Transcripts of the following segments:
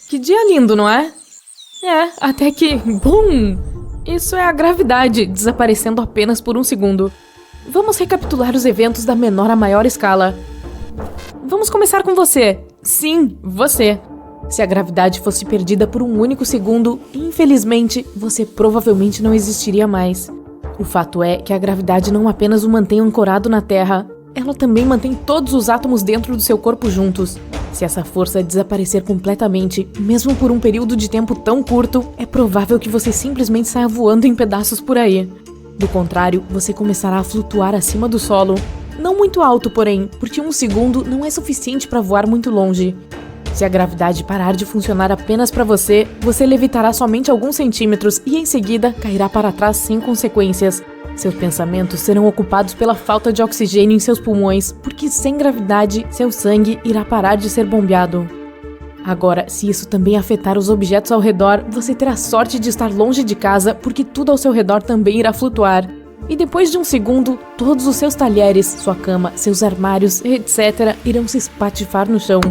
Que dia lindo, não é? Até que... BUM! Isso é a gravidade, desaparecendo apenas por um segundo. Vamos recapitular os eventos da menor a maior escala. Vamos começar com você. Sim, você. Se a gravidade fosse perdida por um único segundo, infelizmente, você provavelmente não existiria mais. O fato é que a gravidade não apenas o mantém ancorado na Terra, ela também mantém todos os átomos dentro do seu corpo juntos. Se essa força desaparecer completamente, mesmo por um período de tempo tão curto, é provável que você simplesmente saia voando em pedaços por aí. Do contrário, você começará a flutuar acima do solo. Não muito alto, porém, porque um segundo não é suficiente para voar muito longe. Se a gravidade parar de funcionar apenas para você, você levitará somente alguns centímetros e em seguida cairá para trás sem consequências. Seus pensamentos serão ocupados pela falta de oxigênio em seus pulmões, porque sem gravidade, seu sangue irá parar de ser bombeado. Agora, se isso também afetar os objetos ao redor, você terá sorte de estar longe de casa, porque tudo ao seu redor também irá flutuar. E depois de um segundo, todos os seus talheres, sua cama, seus armários, etc., irão se espatifar no chão.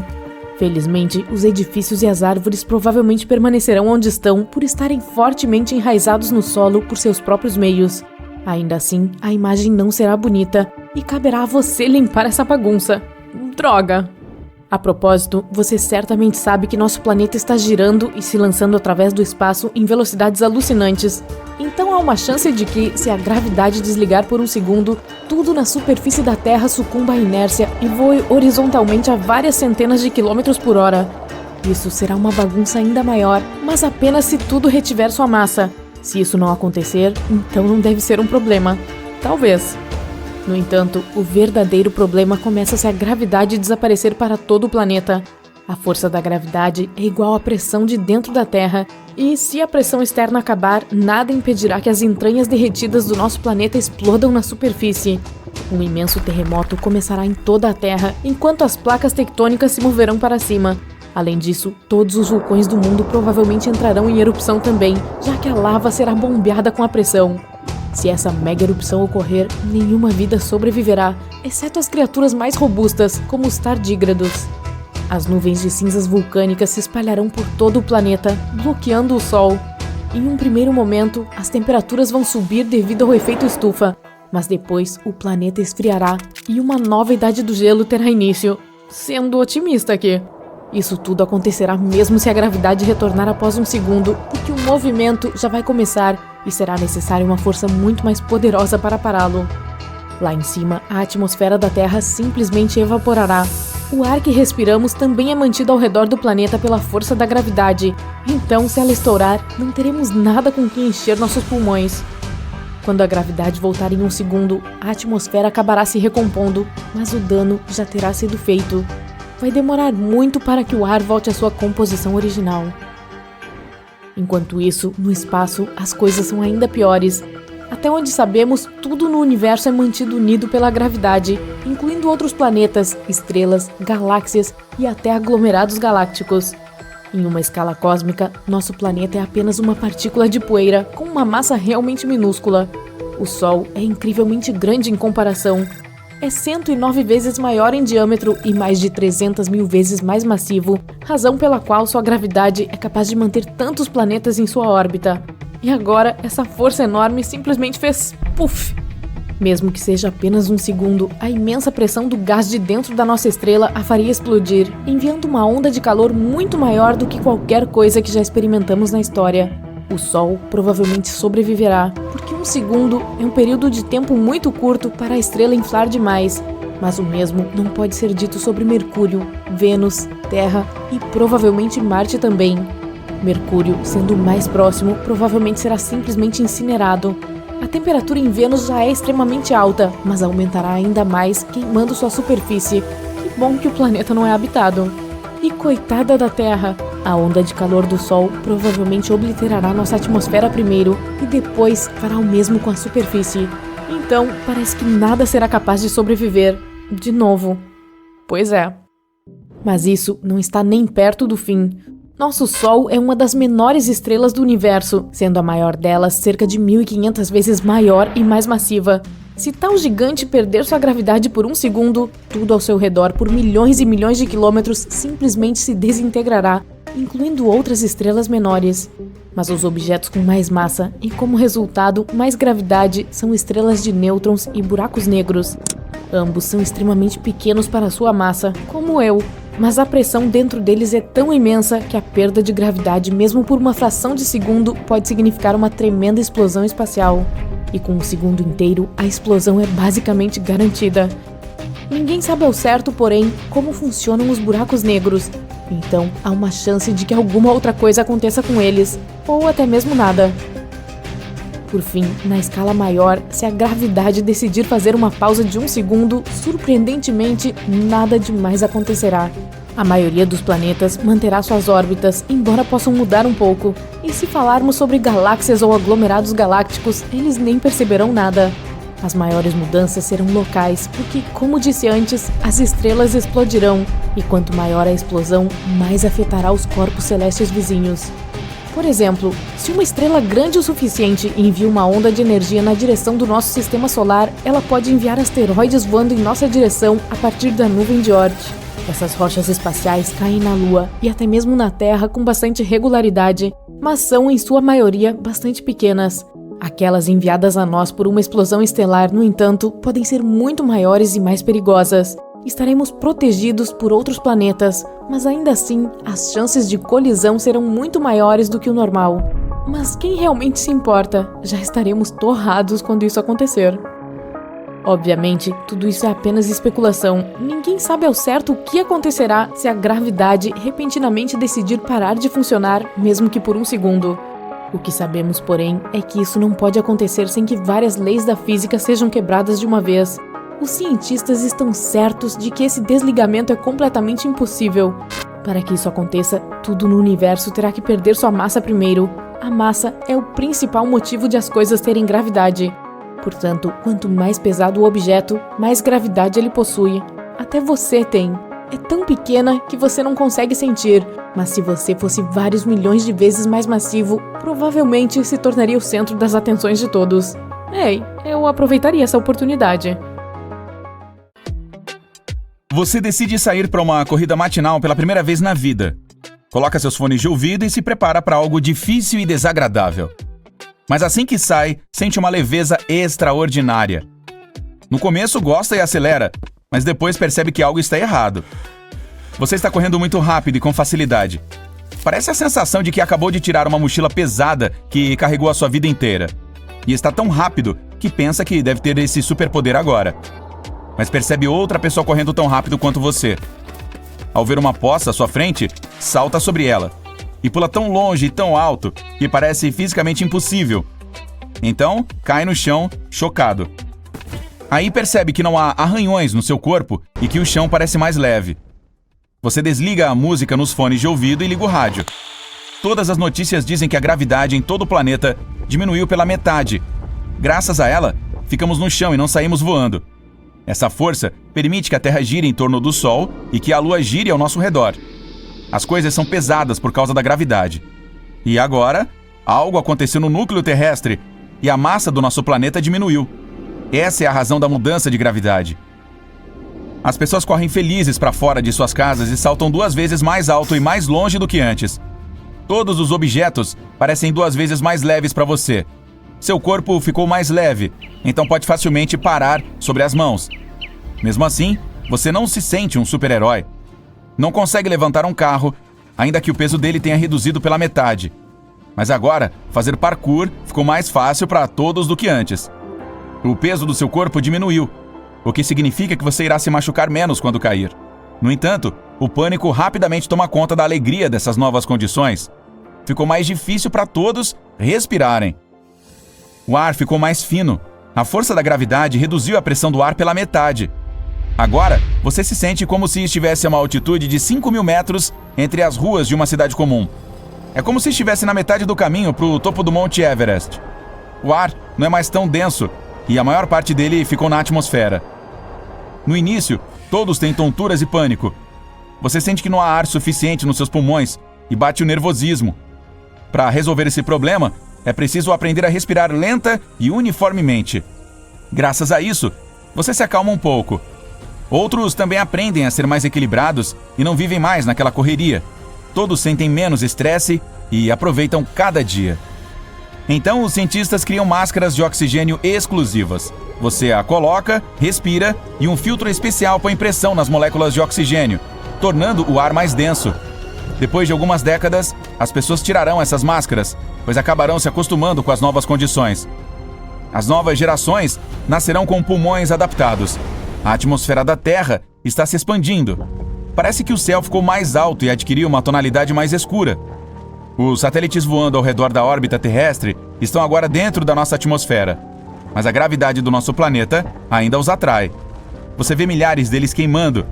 Felizmente, os edifícios e as árvores provavelmente permanecerão onde estão por estarem fortemente enraizados no solo por seus próprios meios. Ainda assim, a imagem não será bonita e caberá a você limpar essa bagunça. Droga! A propósito, você certamente sabe que nosso planeta está girando e se lançando através do espaço em velocidades alucinantes. Então há uma chance de que, se a gravidade desligar por um segundo, tudo na superfície da Terra sucumba à inércia e voe horizontalmente a várias centenas de quilômetros por hora. Isso será uma bagunça ainda maior, mas apenas se tudo retiver sua massa. Se isso não acontecer, então não deve ser um problema. Talvez. No entanto, o verdadeiro problema começa se a gravidade desaparecer para todo o planeta. A força da gravidade é igual à pressão de dentro da Terra, e se a pressão externa acabar, nada impedirá que as entranhas derretidas do nosso planeta explodam na superfície. Um imenso terremoto começará em toda a Terra, enquanto as placas tectônicas se moverão para cima. Além disso, todos os vulcões do mundo provavelmente entrarão em erupção também, já que a lava será bombeada com a pressão. Se essa mega erupção ocorrer, nenhuma vida sobreviverá, exceto as criaturas mais robustas, como os tardígrados. As nuvens de cinzas vulcânicas se espalharão por todo o planeta, bloqueando o Sol. Em um primeiro momento, as temperaturas vão subir devido ao efeito estufa, mas depois o planeta esfriará e uma nova idade do gelo terá início. Sendo otimista aqui. Isso tudo acontecerá mesmo se a gravidade retornar após um segundo, porque o movimento já vai começar e será necessária uma força muito mais poderosa para pará-lo. Lá em cima, a atmosfera da Terra simplesmente evaporará. O ar que respiramos também é mantido ao redor do planeta pela força da gravidade, então se ela estourar, não teremos nada com que encher nossos pulmões. Quando a gravidade voltar em um segundo, a atmosfera acabará se recompondo, mas o dano já terá sido feito. Vai demorar muito para que o ar volte à sua composição original. Enquanto isso, no espaço, as coisas são ainda piores. Até onde sabemos, tudo no universo é mantido unido pela gravidade, incluindo outros planetas, estrelas, galáxias e até aglomerados galácticos. Em uma escala cósmica, nosso planeta é apenas uma partícula de poeira com uma massa realmente minúscula. O Sol é incrivelmente grande em comparação. É 109 vezes maior em diâmetro e mais de 300 mil vezes mais massivo, razão pela qual sua gravidade é capaz de manter tantos planetas em sua órbita. E agora, essa força enorme simplesmente fez puff! Mesmo que seja apenas um segundo, a imensa pressão do gás de dentro da nossa estrela a faria explodir, enviando uma onda de calor muito maior do que qualquer coisa que já experimentamos na história. O Sol provavelmente sobreviverá, porque um segundo é um período de tempo muito curto para a estrela inflar demais. Mas o mesmo não pode ser dito sobre Mercúrio, Vênus, Terra e provavelmente Marte também. Mercúrio, sendo o mais próximo, provavelmente será simplesmente incinerado. A temperatura em Vênus já é extremamente alta, mas aumentará ainda mais queimando sua superfície. Que bom que o planeta não é habitado. E coitada da Terra! A onda de calor do Sol provavelmente obliterará nossa atmosfera primeiro e depois fará o mesmo com a superfície. Então, parece que nada será capaz de sobreviver. De novo. Pois é. Mas isso não está nem perto do fim. Nosso Sol é uma das menores estrelas do universo, sendo a maior delas cerca de 1.500 vezes maior e mais massiva. Se tal gigante perder sua gravidade por um segundo, tudo ao seu redor por milhões e milhões de quilômetros simplesmente se desintegrará, incluindo outras estrelas menores. Mas os objetos com mais massa e, como resultado, mais gravidade são estrelas de nêutrons e buracos negros. Ambos são extremamente pequenos para sua massa, como eu, mas a pressão dentro deles é tão imensa que a perda de gravidade, mesmo por uma fração de segundo, pode significar uma tremenda explosão espacial. E com um segundo inteiro, a explosão é basicamente garantida. Ninguém sabe ao certo, porém, como funcionam os buracos negros. Então, há uma chance de que alguma outra coisa aconteça com eles, ou até mesmo nada. Por fim, na escala maior, se a gravidade decidir fazer uma pausa de 1 segundo, surpreendentemente, nada demais acontecerá. A maioria dos planetas manterá suas órbitas, embora possam mudar um pouco. E se falarmos sobre galáxias ou aglomerados galácticos, eles nem perceberão nada. As maiores mudanças serão locais, porque, como disse antes, as estrelas explodirão, e quanto maior a explosão, mais afetará os corpos celestes vizinhos. Por exemplo, se uma estrela grande o suficiente envia uma onda de energia na direção do nosso sistema solar, ela pode enviar asteroides voando em nossa direção a partir da nuvem de Oort. Essas rochas espaciais caem na Lua e até mesmo na Terra com bastante regularidade, mas são, em sua maioria, bastante pequenas. Aquelas enviadas a nós por uma explosão estelar, no entanto, podem ser muito maiores e mais perigosas. Estaremos protegidos por outros planetas, mas ainda assim, as chances de colisão serão muito maiores do que o normal. Mas quem realmente se importa? Já estaremos torrados quando isso acontecer. Obviamente, tudo isso é apenas especulação. Ninguém sabe ao certo o que acontecerá se a gravidade repentinamente decidir parar de funcionar, mesmo que por 1 segundo. O que sabemos, porém, é que isso não pode acontecer sem que várias leis da física sejam quebradas de uma vez. Os cientistas estão certos de que esse desligamento é completamente impossível. Para que isso aconteça, tudo no universo terá que perder sua massa primeiro. A massa é o principal motivo de as coisas terem gravidade. Portanto, quanto mais pesado o objeto, mais gravidade ele possui. Até você tem. É tão pequena que você não consegue sentir, mas se você fosse vários milhões de vezes mais massivo, provavelmente se tornaria o centro das atenções de todos. Ei, eu aproveitaria essa oportunidade. Você decide sair para uma corrida matinal pela primeira vez na vida. Coloca seus fones de ouvido e se prepara para algo difícil e desagradável. Mas assim que sai, sente uma leveza extraordinária. No começo gosta e acelera, mas depois percebe que algo está errado. Você está correndo muito rápido e com facilidade. Parece a sensação de que acabou de tirar uma mochila pesada que carregou a sua vida inteira. E está tão rápido que pensa que deve ter esse superpoder agora. Mas percebe outra pessoa correndo tão rápido quanto você. Ao ver uma poça à sua frente, salta sobre ela. E pula tão longe e tão alto que parece fisicamente impossível. Então, cai no chão, chocado. Aí percebe que não há arranhões no seu corpo e que o chão parece mais leve. Você desliga a música nos fones de ouvido e liga o rádio. Todas as notícias dizem que a gravidade em todo o planeta diminuiu pela metade. Graças a ela, ficamos no chão e não saímos voando. Essa força permite que a Terra gire em torno do Sol e que a Lua gire ao nosso redor. As coisas são pesadas por causa da gravidade. E agora, algo aconteceu no núcleo terrestre e a massa do nosso planeta diminuiu. Essa é a razão da mudança de gravidade. As pessoas correm felizes para fora de suas casas e saltam 2 vezes mais alto e mais longe do que antes. Todos os objetos parecem 2 vezes mais leves para você. Seu corpo ficou mais leve, então pode facilmente parar sobre as mãos. Mesmo assim, você não se sente um super-herói. Não consegue levantar um carro, ainda que o peso dele tenha reduzido pela metade. Mas agora, fazer parkour ficou mais fácil para todos do que antes. O peso do seu corpo diminuiu, o que significa que você irá se machucar menos quando cair. No entanto, o pânico rapidamente toma conta da alegria dessas novas condições. Ficou mais difícil para todos respirarem. O ar ficou mais fino. A força da gravidade reduziu a pressão do ar pela metade. Agora, você se sente como se estivesse a uma altitude de 5.000 metros entre as ruas de uma cidade comum. É como se estivesse na metade do caminho para o topo do Monte Everest. O ar não é mais tão denso e a maior parte dele ficou na atmosfera. No início, todos têm tonturas e pânico. Você sente que não há ar suficiente nos seus pulmões e bate o nervosismo. Para resolver esse problema, é preciso aprender a respirar lenta e uniformemente. Graças a isso, você se acalma um pouco. Outros também aprendem a ser mais equilibrados e não vivem mais naquela correria. Todos sentem menos estresse e aproveitam cada dia. Então, os cientistas criam máscaras de oxigênio exclusivas. Você a coloca, respira e um filtro especial põe pressão nas moléculas de oxigênio, tornando o ar mais denso. Depois de algumas décadas, as pessoas tirarão essas máscaras, pois acabarão se acostumando com as novas condições. As novas gerações nascerão com pulmões adaptados. A atmosfera da Terra está se expandindo. Parece que o céu ficou mais alto e adquiriu uma tonalidade mais escura. Os satélites voando ao redor da órbita terrestre estão agora dentro da nossa atmosfera, mas a gravidade do nosso planeta ainda os atrai. Você vê milhares deles queimando.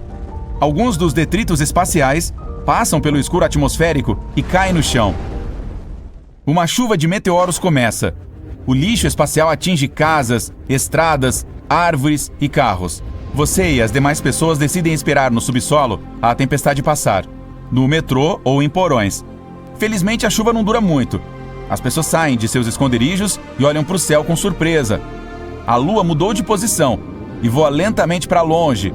Alguns dos detritos espaciais passam pelo escuro atmosférico e caem no chão. Uma chuva de meteoros começa. O lixo espacial atinge casas, estradas, árvores e carros. Você e as demais pessoas decidem esperar no subsolo a tempestade passar, no metrô ou em porões. Felizmente, a chuva não dura muito. As pessoas saem de seus esconderijos e olham para o céu com surpresa. A lua mudou de posição e voa lentamente para longe.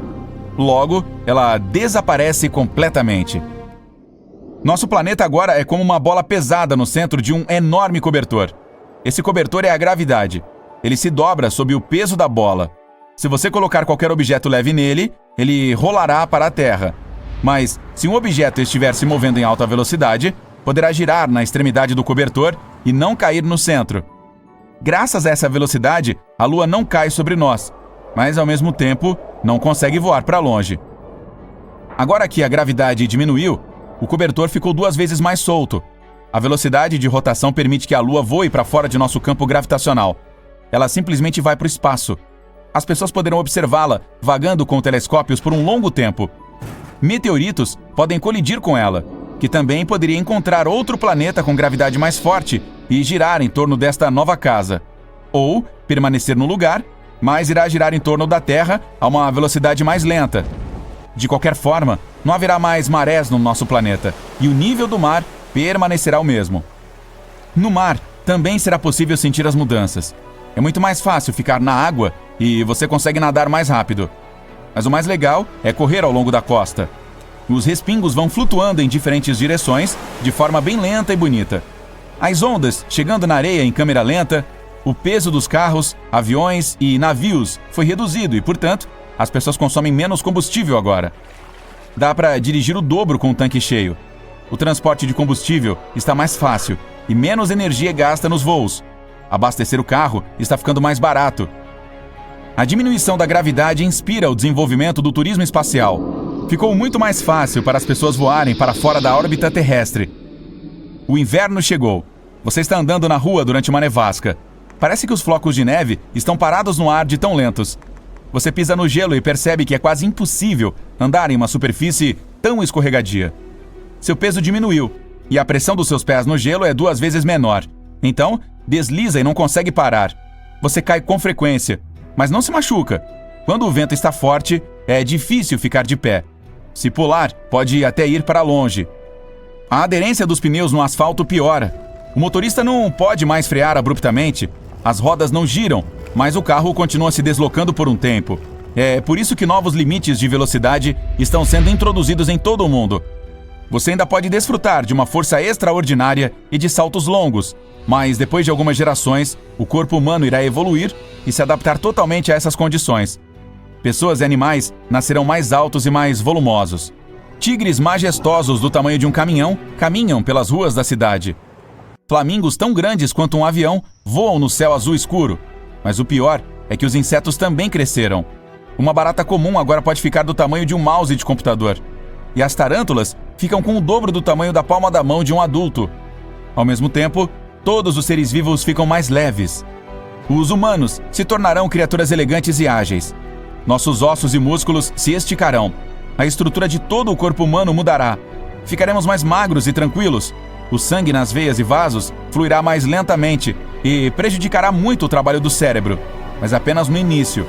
Logo, ela desaparece completamente. Nosso planeta agora é como uma bola pesada no centro de um enorme cobertor. Esse cobertor é a gravidade. Ele se dobra sob o peso da bola. Se você colocar qualquer objeto leve nele, ele rolará para a Terra. Mas, se um objeto estiver se movendo em alta velocidade, poderá girar na extremidade do cobertor e não cair no centro. Graças a essa velocidade, a Lua não cai sobre nós, mas ao mesmo tempo não consegue voar para longe. Agora que a gravidade diminuiu, o cobertor ficou 2 vezes mais solto. A velocidade de rotação permite que a Lua voe para fora de nosso campo gravitacional. Ela simplesmente vai para o espaço. As pessoas poderão observá-la vagando com telescópios por um longo tempo. Meteoritos podem colidir com ela, que também poderia encontrar outro planeta com gravidade mais forte e girar em torno desta nova casa. Ou permanecer no lugar, mas irá girar em torno da Terra a uma velocidade mais lenta. De qualquer forma, não haverá mais marés no nosso planeta e o nível do mar permanecerá o mesmo. No mar, também será possível sentir as mudanças. É muito mais fácil ficar na água e você consegue nadar mais rápido. Mas o mais legal é correr ao longo da costa. Os respingos vão flutuando em diferentes direções de forma bem lenta e bonita. As ondas chegando na areia em câmera lenta, o peso dos carros, aviões e navios foi reduzido e, portanto, as pessoas consomem menos combustível agora. Dá para dirigir o dobro com o tanque cheio. O transporte de combustível está mais fácil e menos energia gasta nos voos. Abastecer o carro está ficando mais barato. A diminuição da gravidade inspira o desenvolvimento do turismo espacial. Ficou muito mais fácil para as pessoas voarem para fora da órbita terrestre. O inverno chegou. Você está andando na rua durante uma nevasca. Parece que os flocos de neve estão parados no ar de tão lentos. Você pisa no gelo e percebe que é quase impossível andar em uma superfície tão escorregadia. Seu peso diminuiu e a pressão dos seus pés no gelo é 2 vezes menor. Então, desliza e não consegue parar. Você cai com frequência, mas não se machuca. Quando o vento está forte, é difícil ficar de pé. Se pular, pode até ir para longe. A aderência dos pneus no asfalto piora. O motorista não pode mais frear abruptamente. As rodas não giram, mas o carro continua se deslocando por um tempo. É por isso que novos limites de velocidade estão sendo introduzidos em todo o mundo. Você ainda pode desfrutar de uma força extraordinária e de saltos longos, mas depois de algumas gerações, o corpo humano irá evoluir e se adaptar totalmente a essas condições. Pessoas e animais nascerão mais altos e mais volumosos. Tigres majestosos do tamanho de um caminhão caminham pelas ruas da cidade. Flamingos tão grandes quanto um avião voam no céu azul escuro. Mas o pior é que os insetos também cresceram. Uma barata comum agora pode ficar do tamanho de um mouse de computador. E as tarântulas ficam com o dobro do tamanho da palma da mão de um adulto. Ao mesmo tempo, todos os seres vivos ficam mais leves. Os humanos se tornarão criaturas elegantes e ágeis. Nossos ossos e músculos se esticarão. A estrutura de todo o corpo humano mudará. Ficaremos mais magros e tranquilos. O sangue nas veias e vasos fluirá mais lentamente e prejudicará muito o trabalho do cérebro, mas apenas no início.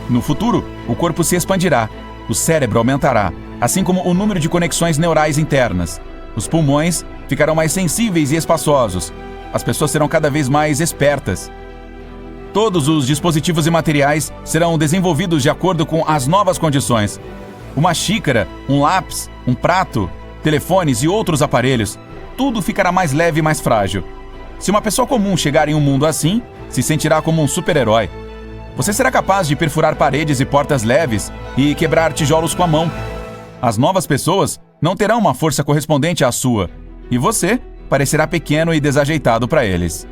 No futuro, o corpo se expandirá, o cérebro aumentará, assim como o número de conexões neurais internas. Os pulmões ficarão mais sensíveis e espaçosos. As pessoas serão cada vez mais espertas. Todos os dispositivos e materiais serão desenvolvidos de acordo com as novas condições. Uma xícara, um lápis, um prato, telefones e outros aparelhos, tudo ficará mais leve e mais frágil. Se uma pessoa comum chegar em um mundo assim, se sentirá como um super-herói. Você será capaz de perfurar paredes e portas leves e quebrar tijolos com a mão. As novas pessoas não terão uma força correspondente à sua, e você parecerá pequeno e desajeitado para eles.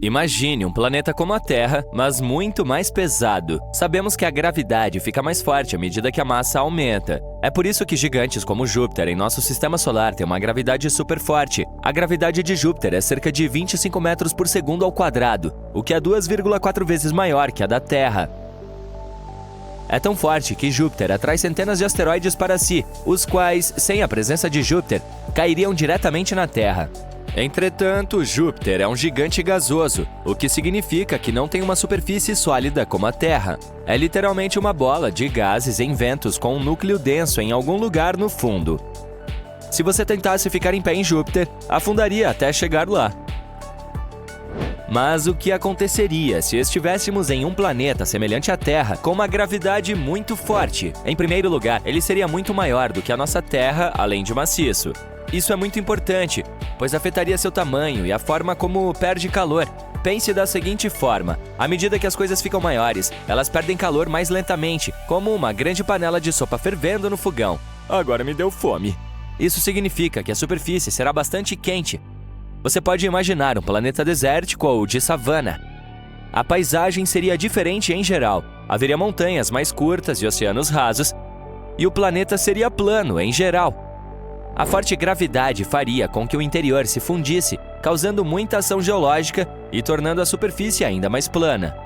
Imagine um planeta como a Terra, mas muito mais pesado. Sabemos que a gravidade fica mais forte à medida que a massa aumenta. É por isso que gigantes como Júpiter em nosso sistema solar têm uma gravidade super forte. A gravidade de Júpiter é cerca de 25 metros por segundo ao quadrado, o que é 2,4 vezes maior que a da Terra. É tão forte que Júpiter atrai centenas de asteroides para si, os quais, sem a presença de Júpiter, cairiam diretamente na Terra. Entretanto, Júpiter é um gigante gasoso, o que significa que não tem uma superfície sólida como a Terra. É literalmente uma bola de gases em ventos com um núcleo denso em algum lugar no fundo. Se você tentasse ficar em pé em Júpiter, afundaria até chegar lá. Mas o que aconteceria se estivéssemos em um planeta semelhante à Terra, com uma gravidade muito forte? Em primeiro lugar, ele seria muito maior do que a nossa Terra, além de maciço. Isso é muito importante, pois afetaria seu tamanho e a forma como perde calor. Pense da seguinte forma: à medida que as coisas ficam maiores, elas perdem calor mais lentamente, como uma grande panela de sopa fervendo no fogão. Agora me deu fome. Isso significa que a superfície será bastante quente. Você pode imaginar um planeta desértico ou de savana. A paisagem seria diferente em geral. Haveria montanhas mais curtas e oceanos rasos, e o planeta seria plano em geral. A forte gravidade faria com que o interior se fundisse, causando muita ação geológica e tornando a superfície ainda mais plana.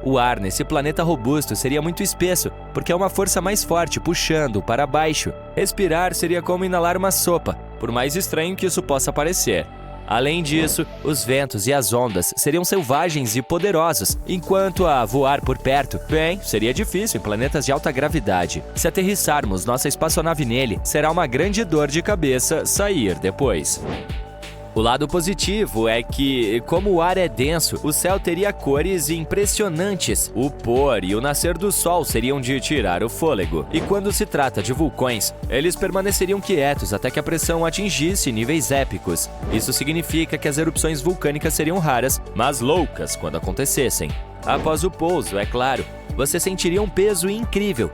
O ar nesse planeta robusto seria muito espesso, porque é uma força mais forte puxando para baixo. Respirar seria como inalar uma sopa, por mais estranho que isso possa parecer. Além disso, os ventos e as ondas seriam selvagens e poderosos, enquanto a voar por perto, bem, seria difícil em planetas de alta gravidade. Se aterrissarmos nossa espaçonave nele, será uma grande dor de cabeça sair depois. O lado positivo é que, como o ar é denso, o céu teria cores impressionantes. O pôr e o nascer do sol seriam de tirar o fôlego. E quando se trata de vulcões, eles permaneceriam quietos até que a pressão atingisse níveis épicos. Isso significa que as erupções vulcânicas seriam raras, mas loucas quando acontecessem. Após o pouso, é claro, você sentiria um peso incrível.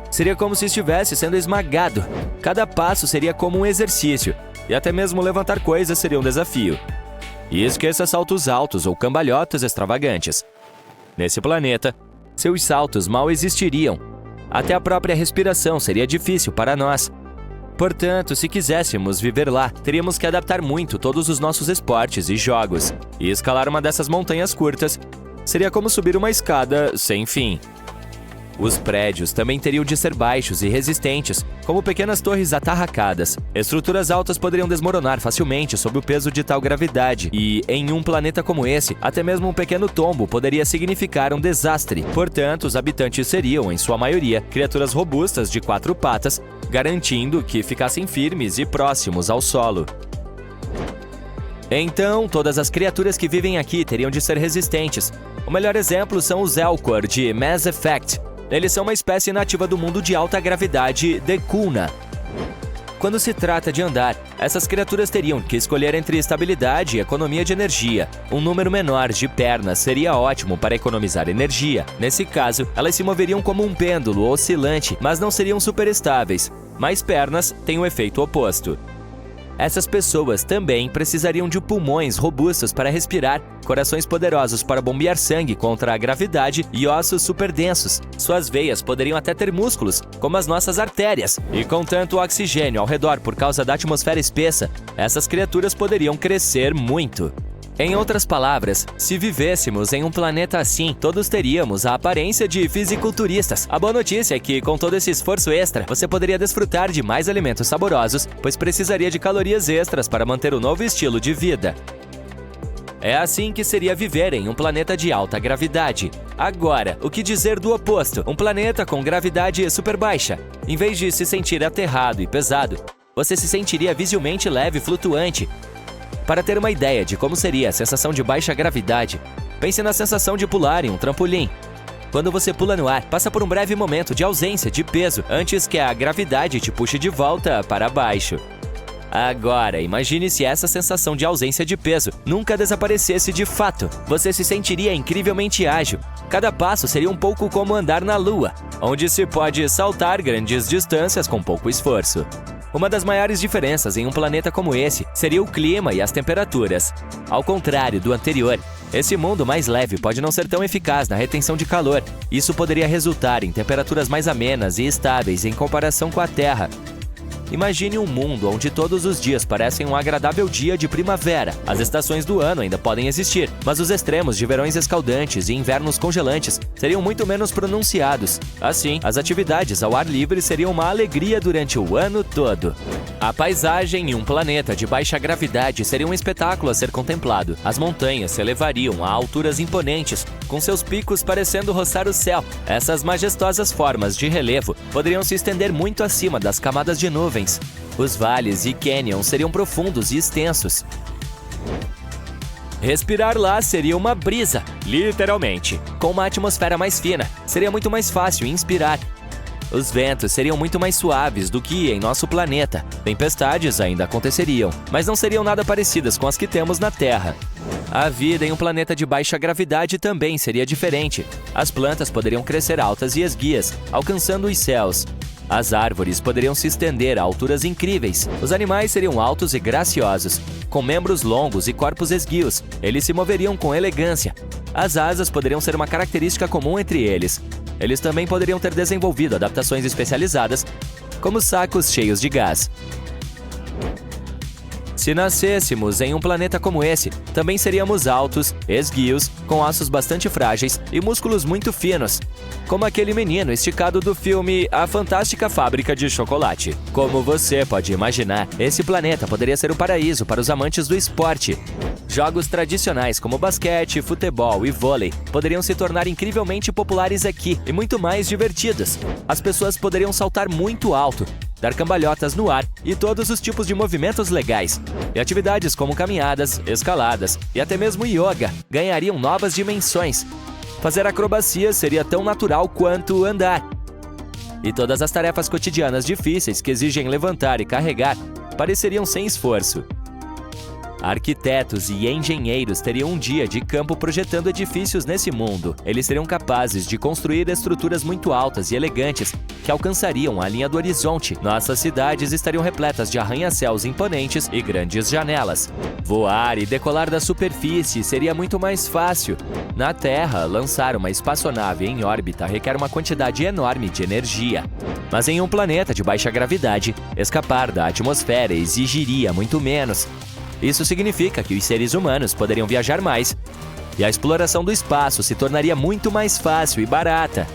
Seria como se estivesse sendo esmagado. Cada passo seria como um exercício. E até mesmo levantar coisas seria um desafio. E esqueça saltos altos ou cambalhotas extravagantes. Nesse planeta, seus saltos mal existiriam. Até a própria respiração seria difícil para nós. Portanto, se quiséssemos viver lá, teríamos que adaptar muito todos os nossos esportes e jogos. E escalar uma dessas montanhas curtas seria como subir uma escada sem fim. Os prédios também teriam de ser baixos e resistentes, como pequenas torres atarracadas. Estruturas altas poderiam desmoronar facilmente sob o peso de tal gravidade, e, em um planeta como esse, até mesmo um pequeno tombo poderia significar um desastre. Portanto, os habitantes seriam, em sua maioria, criaturas robustas de 4 patas, garantindo que ficassem firmes e próximos ao solo. Então, todas as criaturas que vivem aqui teriam de ser resistentes. O melhor exemplo são os Elcor de Mass Effect. Eles são uma espécie nativa do mundo de alta gravidade Decuna. Quando se trata de andar, essas criaturas teriam que escolher entre estabilidade e economia de energia. Um número menor de pernas seria ótimo para economizar energia. Nesse caso, elas se moveriam como um pêndulo oscilante, mas não seriam super estáveis. Mais pernas têm o efeito oposto. Essas pessoas também precisariam de pulmões robustos para respirar, corações poderosos para bombear sangue contra a gravidade e ossos super densos. Suas veias poderiam até ter músculos, como as nossas artérias. E com tanto oxigênio ao redor por causa da atmosfera espessa, essas criaturas poderiam crescer muito. Em outras palavras, se vivêssemos em um planeta assim, todos teríamos a aparência de fisiculturistas. A boa notícia é que, com todo esse esforço extra, você poderia desfrutar de mais alimentos saborosos, pois precisaria de calorias extras para manter o novo estilo de vida. É assim que seria viver em um planeta de alta gravidade. Agora, o que dizer do oposto? Um planeta com gravidade super baixa. Em vez de se sentir aterrado e pesado, você se sentiria visivelmente leve e flutuante. Para ter uma ideia de como seria a sensação de baixa gravidade, pense na sensação de pular em um trampolim. Quando você pula no ar, passa por um breve momento de ausência de peso antes que a gravidade te puxe de volta para baixo. Agora, imagine se essa sensação de ausência de peso nunca desaparecesse de fato. Você se sentiria incrivelmente ágil. Cada passo seria um pouco como andar na Lua, onde se pode saltar grandes distâncias com pouco esforço. Uma das maiores diferenças em um planeta como esse seria o clima e as temperaturas. Ao contrário do anterior, esse mundo mais leve pode não ser tão eficaz na retenção de calor. Isso poderia resultar em temperaturas mais amenas e estáveis em comparação com a Terra. Imagine um mundo onde todos os dias parecem um agradável dia de primavera. As estações do ano ainda podem existir, mas os extremos de verões escaldantes e invernos congelantes seriam muito menos pronunciados. Assim, as atividades ao ar livre seriam uma alegria durante o ano todo. A paisagem em um planeta de baixa gravidade seria um espetáculo a ser contemplado. As montanhas se elevariam a alturas imponentes, com seus picos parecendo roçar o céu. Essas majestosas formas de relevo poderiam se estender muito acima das camadas de nuvens. Os vales e cânions seriam profundos e extensos. Respirar lá seria uma brisa, literalmente. Com uma atmosfera mais fina, seria muito mais fácil inspirar. Os ventos seriam muito mais suaves do que em nosso planeta. Tempestades ainda aconteceriam, mas não seriam nada parecidas com as que temos na Terra. A vida em um planeta de baixa gravidade também seria diferente. As plantas poderiam crescer altas e esguias, alcançando os céus. As árvores poderiam se estender a alturas incríveis. Os animais seriam altos e graciosos, com membros longos e corpos esguios. Eles se moveriam com elegância. As asas poderiam ser uma característica comum entre eles. Eles também poderiam ter desenvolvido adaptações especializadas, como sacos cheios de gás. Se nascêssemos em um planeta como esse, também seríamos altos, esguios, com ossos bastante frágeis e músculos muito finos, como aquele menino esticado do filme A Fantástica Fábrica de Chocolate. Como você pode imaginar, esse planeta poderia ser um paraíso para os amantes do esporte. Jogos tradicionais como basquete, futebol e vôlei poderiam se tornar incrivelmente populares aqui e muito mais divertidos. As pessoas poderiam saltar muito alto, dar cambalhotas no ar e todos os tipos de movimentos legais. E atividades como caminhadas, escaladas e até mesmo yoga ganhariam novas dimensões. Fazer acrobacia seria tão natural quanto andar. E todas as tarefas cotidianas difíceis que exigem levantar e carregar pareceriam sem esforço. Arquitetos e engenheiros teriam um dia de campo projetando edifícios nesse mundo. Eles seriam capazes de construir estruturas muito altas e elegantes que alcançariam a linha do horizonte. Nossas cidades estariam repletas de arranha-céus imponentes e grandes janelas. Voar e decolar da superfície seria muito mais fácil. Na Terra, lançar uma espaçonave em órbita requer uma quantidade enorme de energia. Mas em um planeta de baixa gravidade, escapar da atmosfera exigiria muito menos. Isso significa que os seres humanos poderiam viajar mais, e a exploração do espaço se tornaria muito mais fácil e barata.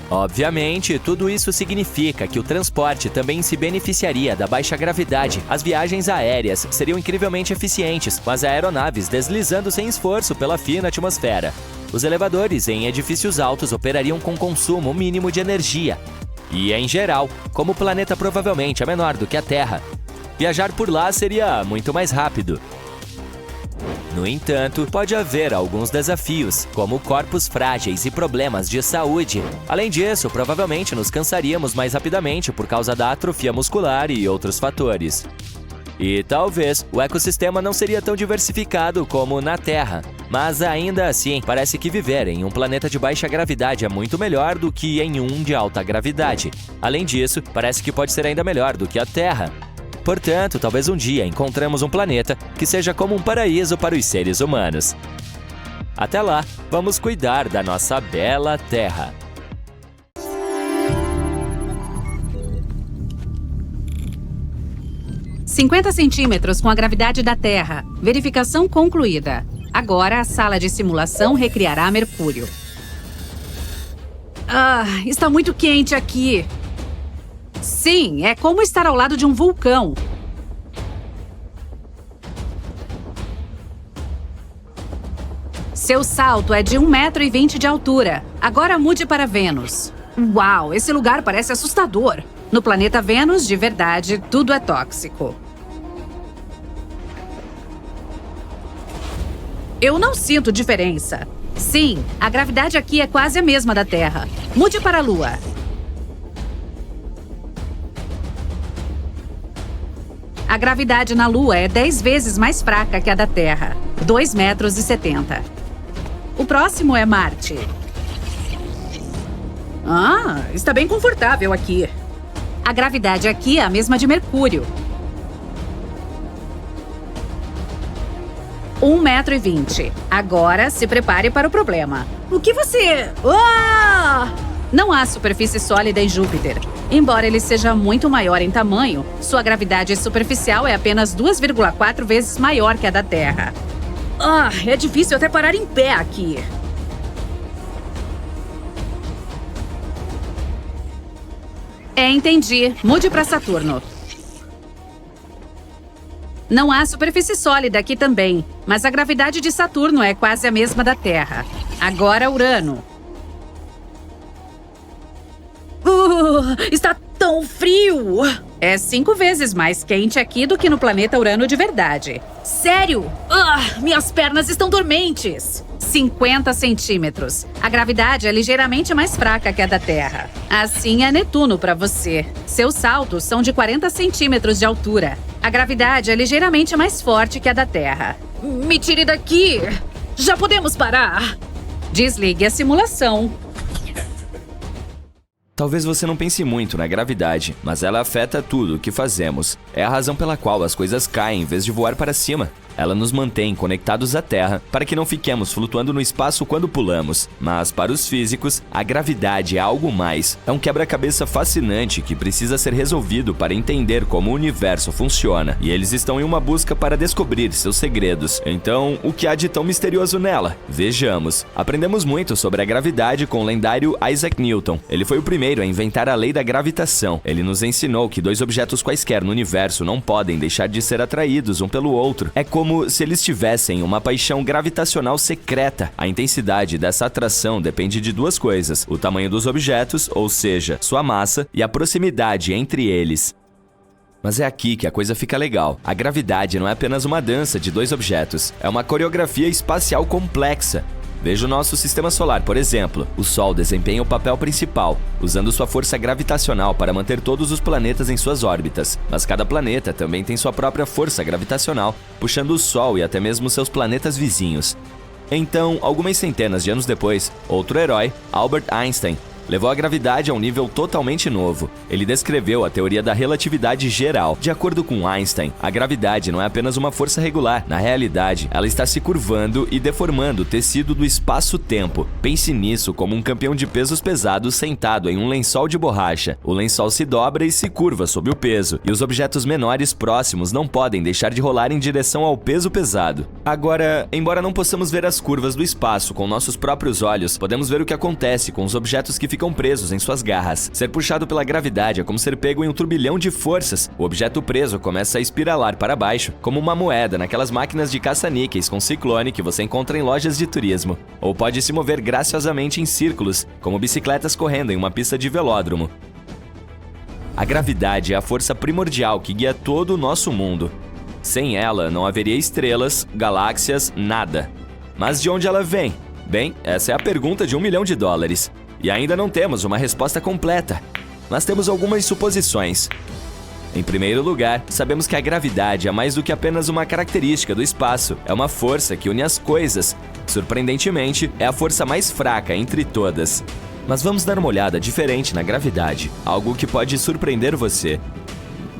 Obviamente, tudo isso significa que o transporte também se beneficiaria da baixa gravidade. As viagens aéreas seriam incrivelmente eficientes, com as aeronaves deslizando sem esforço pela fina atmosfera. Os elevadores em edifícios altos operariam com consumo mínimo de energia. E, em geral, como o planeta provavelmente é menor do que a Terra, viajar por lá seria muito mais rápido. No entanto, pode haver alguns desafios, como corpos frágeis e problemas de saúde. Além disso, provavelmente nos cansaríamos mais rapidamente por causa da atrofia muscular e outros fatores. E talvez o ecossistema não seria tão diversificado como na Terra. Mas ainda assim, parece que viver em um planeta de baixa gravidade é muito melhor do que em um de alta gravidade. Além disso, parece que pode ser ainda melhor do que a Terra. Portanto, talvez um dia encontremos um planeta que seja como um paraíso para os seres humanos. Até lá, vamos cuidar da nossa bela Terra. "50 centímetros com a gravidade da Terra. Verificação concluída. Agora a sala de simulação recriará Mercúrio." Está muito quente aqui. Sim, é como estar ao lado de um vulcão. Seu salto é de 1,20 m de altura. Agora mude para Vênus. Uau, esse lugar parece assustador. No planeta Vênus, de verdade, tudo é tóxico. Eu não sinto diferença. Sim, a gravidade aqui é quase a mesma da Terra. Mude para a Lua. A gravidade na Lua é 10 vezes mais fraca que a da Terra. 2,70 metros. O próximo é Marte. Ah, está bem confortável aqui. A gravidade aqui é a mesma de Mercúrio. 1,20 metros. Agora, se prepare para o problema. O que você... Ah! Não há superfície sólida em Júpiter. Embora ele seja muito maior em tamanho, sua gravidade superficial é apenas 2,4 vezes maior que a da Terra. Ah, é difícil até parar em pé aqui. Entendi. Mude para Saturno. Não há superfície sólida aqui também, mas a gravidade de Saturno é quase a mesma da Terra. Agora Urano. Está tão frio! É 5 vezes mais quente aqui do que no planeta Urano de verdade. Sério? Minhas pernas estão dormentes! 50 centímetros. A gravidade é ligeiramente mais fraca que a da Terra. Assim é Netuno para você. Seus saltos são de 40 centímetros de altura. A gravidade é ligeiramente mais forte que a da Terra. Me tire daqui! Já podemos parar! Desligue a simulação. Talvez você não pense muito na gravidade, mas ela afeta tudo o que fazemos. É a razão pela qual as coisas caem em vez de voar para cima. Ela nos mantém conectados à Terra para que não fiquemos flutuando no espaço quando pulamos. Mas para os físicos, a gravidade é algo mais. É um quebra-cabeça fascinante que precisa ser resolvido para entender como o universo funciona. E eles estão em uma busca para descobrir seus segredos. Então, o que há de tão misterioso nela? Vejamos. Aprendemos muito sobre a gravidade com o lendário Isaac Newton. Ele foi o primeiro a inventar a lei da gravitação. Ele nos ensinou que dois objetos quaisquer no universo não podem deixar de ser atraídos um pelo outro. É como se eles tivessem uma paixão gravitacional secreta. A intensidade dessa atração depende de duas coisas: o tamanho dos objetos, ou seja, sua massa, e a proximidade entre eles. Mas é aqui que a coisa fica legal. A gravidade não é apenas uma dança de dois objetos, é uma coreografia espacial complexa. Veja o nosso sistema solar, por exemplo. O Sol desempenha o papel principal, usando sua força gravitacional para manter todos os planetas em suas órbitas. Mas cada planeta também tem sua própria força gravitacional, puxando o Sol e até mesmo seus planetas vizinhos. Então, algumas centenas de anos depois, outro herói, Albert Einstein, levou a gravidade a um nível totalmente novo. Ele descreveu a teoria da relatividade geral. De acordo com Einstein, a gravidade não é apenas uma força regular. Na realidade, ela está se curvando e deformando o tecido do espaço-tempo. Pense nisso como um campeão de pesos pesados sentado em um lençol de borracha. O lençol se dobra e se curva sob o peso, e os objetos menores próximos não podem deixar de rolar em direção ao peso pesado. Agora, embora não possamos ver as curvas do espaço com nossos próprios olhos, podemos ver o que acontece com os objetos que ficam presos em suas garras. Ser puxado pela gravidade é como ser pego em um turbilhão de forças. O objeto preso começa a espiralar para baixo, como uma moeda naquelas máquinas de caça-níqueis com ciclone que você encontra em lojas de turismo. Ou pode se mover graciosamente em círculos, como bicicletas correndo em uma pista de velódromo. A gravidade é a força primordial que guia todo o nosso mundo. Sem ela, não haveria estrelas, galáxias, nada. Mas de onde ela vem? Bem, essa é a pergunta de $1 milhão. E ainda não temos uma resposta completa, mas temos algumas suposições. Em primeiro lugar, sabemos que a gravidade é mais do que apenas uma característica do espaço, é uma força que une as coisas. Surpreendentemente, é a força mais fraca entre todas. Mas vamos dar uma olhada diferente na gravidade, algo que pode surpreender você.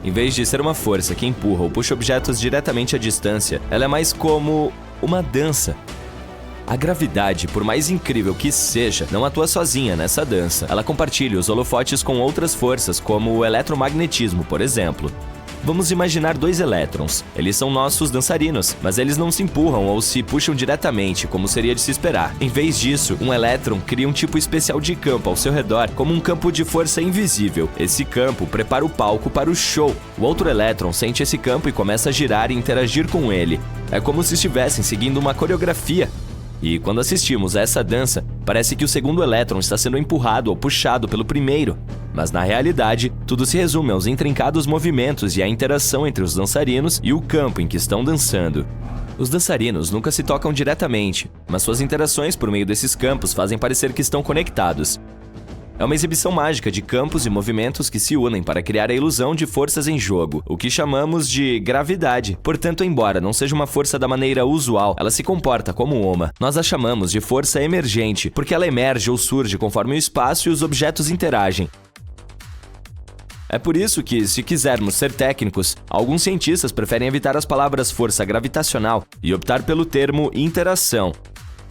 Em vez de ser uma força que empurra ou puxa objetos diretamente à distância, ela é mais como uma dança. A gravidade, por mais incrível que seja, não atua sozinha nessa dança. Ela compartilha os holofotes com outras forças, como o eletromagnetismo, por exemplo. Vamos imaginar dois elétrons. Eles são nossos dançarinos, mas eles não se empurram ou se puxam diretamente, como seria de se esperar. Em vez disso, um elétron cria um tipo especial de campo ao seu redor, como um campo de força invisível. Esse campo prepara o palco para o show. O outro elétron sente esse campo e começa a girar e interagir com ele. É como se estivessem seguindo uma coreografia. E quando assistimos a essa dança, parece que o segundo elétron está sendo empurrado ou puxado pelo primeiro. Mas na realidade, tudo se resume aos intrincados movimentos e à interação entre os dançarinos e o campo em que estão dançando. Os dançarinos nunca se tocam diretamente, mas suas interações por meio desses campos fazem parecer que estão conectados. É uma exibição mágica de campos e movimentos que se unem para criar a ilusão de forças em jogo, o que chamamos de gravidade. Portanto, embora não seja uma força da maneira usual, ela se comporta como uma. Nós a chamamos de força emergente, porque ela emerge ou surge conforme o espaço e os objetos interagem. É por isso que, se quisermos ser técnicos, alguns cientistas preferem evitar as palavras força gravitacional e optar pelo termo interação.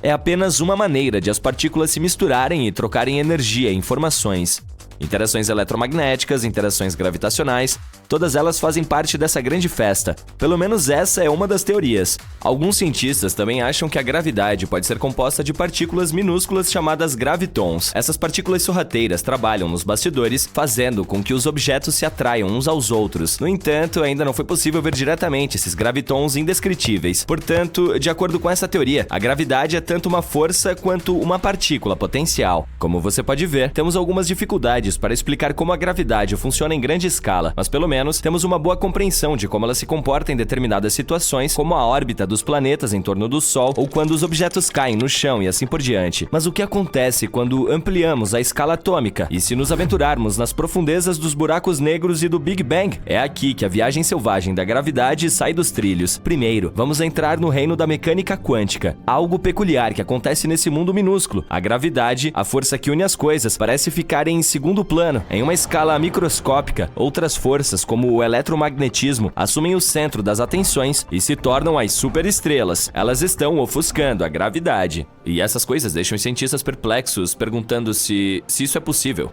É apenas uma maneira de as partículas se misturarem e trocarem energia e informações. Interações eletromagnéticas, interações gravitacionais, todas elas fazem parte dessa grande festa. Pelo menos essa é uma das teorias. Alguns cientistas também acham que a gravidade pode ser composta de partículas minúsculas chamadas gravitons. Essas partículas sorrateiras trabalham nos bastidores, fazendo com que os objetos se atraiam uns aos outros. No entanto, ainda não foi possível ver diretamente esses gravitons indescritíveis. Portanto, de acordo com essa teoria, a gravidade é tanto uma força quanto uma partícula potencial. Como você pode ver, temos algumas dificuldades para explicar como a gravidade funciona em grande escala, mas pelo menos temos uma boa compreensão de como ela se comporta em determinadas situações, como a órbita dos planetas em torno do Sol ou quando os objetos caem no chão e assim por diante. Mas o que acontece quando ampliamos a escala atômica e se nos aventurarmos nas profundezas dos buracos negros e do Big Bang? É aqui que a viagem selvagem da gravidade sai dos trilhos. Primeiro, vamos entrar no reino da mecânica quântica, algo peculiar que acontece nesse mundo minúsculo. A gravidade, a força que une as coisas, parece ficar em segundo plano. Em uma escala microscópica, outras forças, como o eletromagnetismo, assumem o centro das atenções e se tornam as superestrelas. Elas estão ofuscando a gravidade. E essas coisas deixam os cientistas perplexos, perguntando se isso é possível.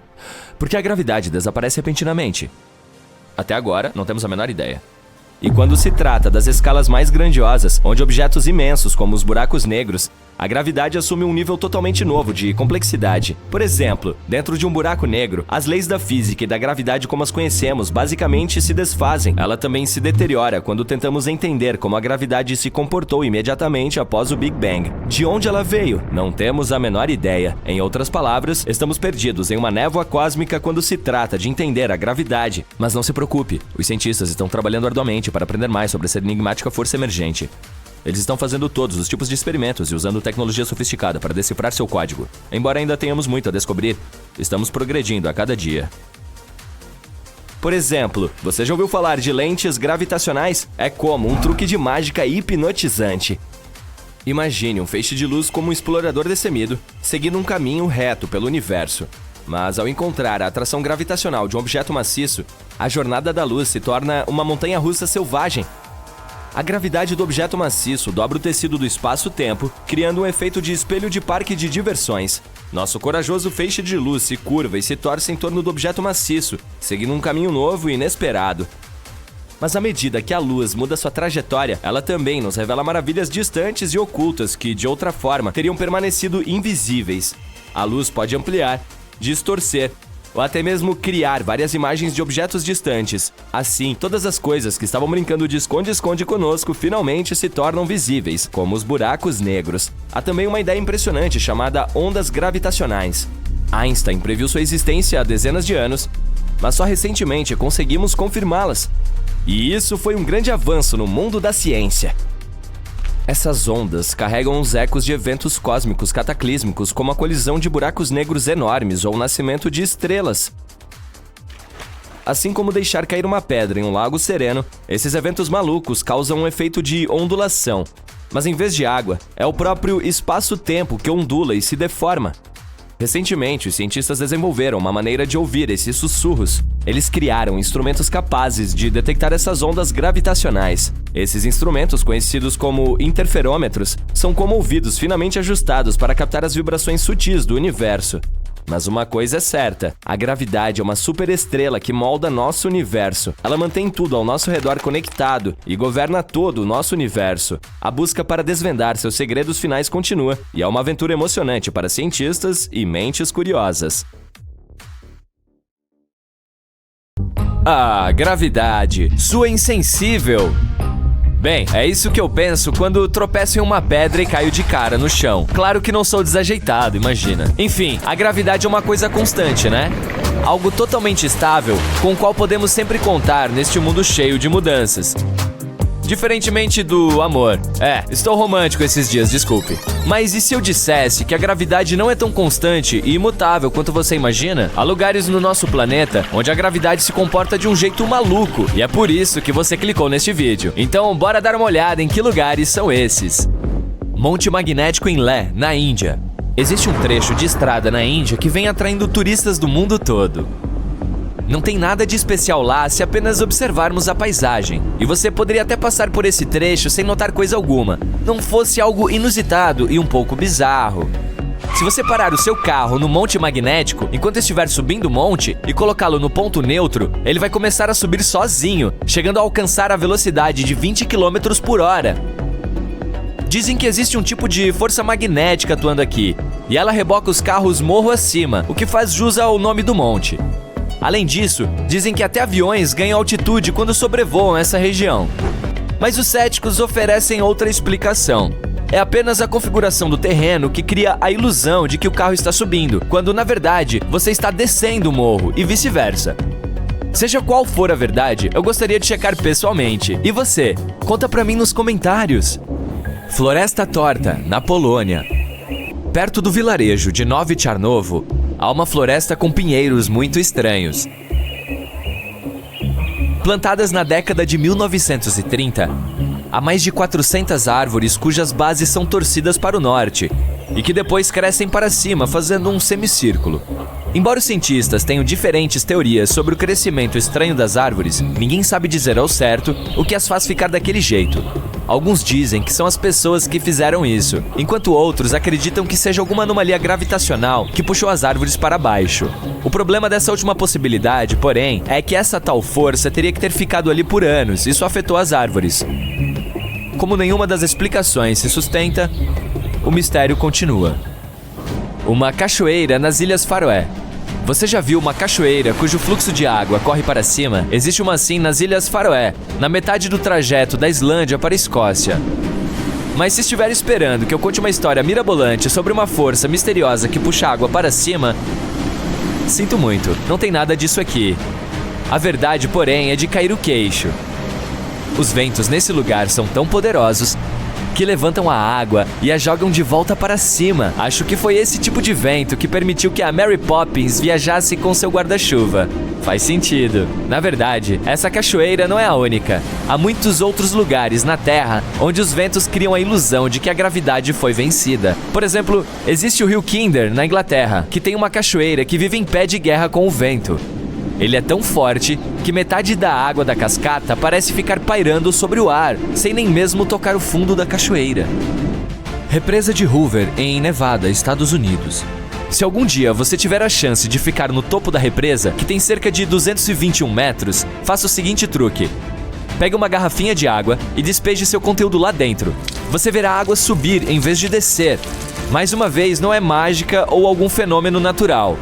Por que a gravidade desaparece repentinamente? Até agora, não temos a menor ideia. E quando se trata das escalas mais grandiosas, onde objetos imensos, como os buracos negros, a gravidade assume um nível totalmente novo de complexidade. Por exemplo, dentro de um buraco negro, as leis da física e da gravidade como as conhecemos basicamente se desfazem. Ela também se deteriora quando tentamos entender como a gravidade se comportou imediatamente após o Big Bang. De onde ela veio? Não temos a menor ideia. Em outras palavras, estamos perdidos em uma névoa cósmica quando se trata de entender a gravidade. Mas não se preocupe, os cientistas estão trabalhando arduamente para aprender mais sobre essa enigmática força emergente. Eles estão fazendo todos os tipos de experimentos e usando tecnologia sofisticada para decifrar seu código. Embora ainda tenhamos muito a descobrir, estamos progredindo a cada dia. Por exemplo, você já ouviu falar de lentes gravitacionais? É como um truque de mágica hipnotizante. Imagine um feixe de luz como um explorador destemido, seguindo um caminho reto pelo universo. Mas ao encontrar a atração gravitacional de um objeto maciço, a jornada da luz se torna uma montanha-russa selvagem. A gravidade do objeto maciço dobra o tecido do espaço-tempo, criando um efeito de espelho de parque de diversões. Nosso corajoso feixe de luz se curva e se torce em torno do objeto maciço, seguindo um caminho novo e inesperado. Mas à medida que a luz muda sua trajetória, ela também nos revela maravilhas distantes e ocultas que, de outra forma, teriam permanecido invisíveis. A luz pode ampliar, distorcer, ou até mesmo criar várias imagens de objetos distantes. Assim, todas as coisas que estavam brincando de esconde-esconde conosco finalmente se tornam visíveis, como os buracos negros. Há também uma ideia impressionante chamada ondas gravitacionais. Einstein previu sua existência há dezenas de anos, mas só recentemente conseguimos confirmá-las. E isso foi um grande avanço no mundo da ciência. Essas ondas carregam os ecos de eventos cósmicos cataclísmicos, como a colisão de buracos negros enormes ou o nascimento de estrelas. Assim como deixar cair uma pedra em um lago sereno, esses eventos malucos causam um efeito de ondulação. Mas em vez de água, é o próprio espaço-tempo que ondula e se deforma. Recentemente, os cientistas desenvolveram uma maneira de ouvir esses sussurros. Eles criaram instrumentos capazes de detectar essas ondas gravitacionais. Esses instrumentos, conhecidos como interferômetros, são como ouvidos finamente ajustados para captar as vibrações sutis do universo. Mas uma coisa é certa, a gravidade é uma superestrela que molda nosso universo. Ela mantém tudo ao nosso redor conectado e governa todo o nosso universo. A busca para desvendar seus segredos finais continua, e é uma aventura emocionante para cientistas e mentes curiosas. Ah, gravidade, sua insensível! Bem, é isso que eu penso quando tropeço em uma pedra e caio de cara no chão. Claro que não sou desajeitado, imagina. Enfim, a gravidade é uma coisa constante, né? Algo totalmente estável, com o qual podemos sempre contar neste mundo cheio de mudanças. Diferentemente do amor. Estou romântico esses dias, desculpe. Mas e se eu dissesse que a gravidade não é tão constante e imutável quanto você imagina? Há lugares no nosso planeta onde a gravidade se comporta de um jeito maluco. E é por isso que você clicou neste vídeo. Então, bora dar uma olhada em que lugares são esses. Monte Magnético em Leh, na Índia. Existe um trecho de estrada na Índia que vem atraindo turistas do mundo todo. Não tem nada de especial lá se apenas observarmos a paisagem. E você poderia até passar por esse trecho sem notar coisa alguma. Não fosse algo inusitado e um pouco bizarro. Se você parar o seu carro no Monte Magnético enquanto estiver subindo o monte e colocá-lo no ponto neutro, ele vai começar a subir sozinho, chegando a alcançar a velocidade de 20 km por hora. Dizem que existe um tipo de força magnética atuando aqui, e ela reboca os carros morro acima, o que faz jus ao nome do monte. Além disso, dizem que até aviões ganham altitude quando sobrevoam essa região. Mas os céticos oferecem outra explicação. É apenas a configuração do terreno que cria a ilusão de que o carro está subindo, quando na verdade você está descendo o morro e vice-versa. Seja qual for a verdade, eu gostaria de checar pessoalmente. E você? Conta pra mim nos comentários. Floresta Torta, na Polônia. Perto do vilarejo de Nowy Czarnowo, há uma floresta com pinheiros muito estranhos. Plantadas na década de 1930, há mais de 400 árvores cujas bases são torcidas para o norte e que depois crescem para cima, fazendo um semicírculo. Embora os cientistas tenham diferentes teorias sobre o crescimento estranho das árvores, ninguém sabe dizer ao certo o que as faz ficar daquele jeito. Alguns dizem que são as pessoas que fizeram isso, enquanto outros acreditam que seja alguma anomalia gravitacional que puxou as árvores para baixo. O problema dessa última possibilidade, porém, é que essa tal força teria que ter ficado ali por anos e isso afetou as árvores. Como nenhuma das explicações se sustenta, o mistério continua. Uma cachoeira nas Ilhas Faroé. Você já viu uma cachoeira cujo fluxo de água corre para cima? Existe uma assim nas Ilhas Faroé, na metade do trajeto da Islândia para a Escócia. Mas se estiver esperando que eu conte uma história mirabolante sobre uma força misteriosa que puxa água para cima, sinto muito, não tem nada disso aqui. A verdade, porém, é de cair o queixo. Os ventos nesse lugar são tão poderosos que levantam a água e a jogam de volta para cima. Acho que foi esse tipo de vento que permitiu que a Mary Poppins viajasse com seu guarda-chuva. Faz sentido. Na verdade, essa cachoeira não é a única. Há muitos outros lugares na Terra onde os ventos criam a ilusão de que a gravidade foi vencida. Por exemplo, existe o rio Kinder, na Inglaterra, que tem uma cachoeira que vive em pé de guerra com o vento. Ele é tão forte que metade da água da cascata parece ficar pairando sobre o ar, sem nem mesmo tocar o fundo da cachoeira. Represa de Hoover, em Nevada, Estados Unidos. Se algum dia você tiver a chance de ficar no topo da represa, que tem cerca de 221 metros, faça o seguinte truque. Pegue uma garrafinha de água e despeje seu conteúdo lá dentro. Você verá a água subir em vez de descer. Mais uma vez, não é mágica ou algum fenômeno natural.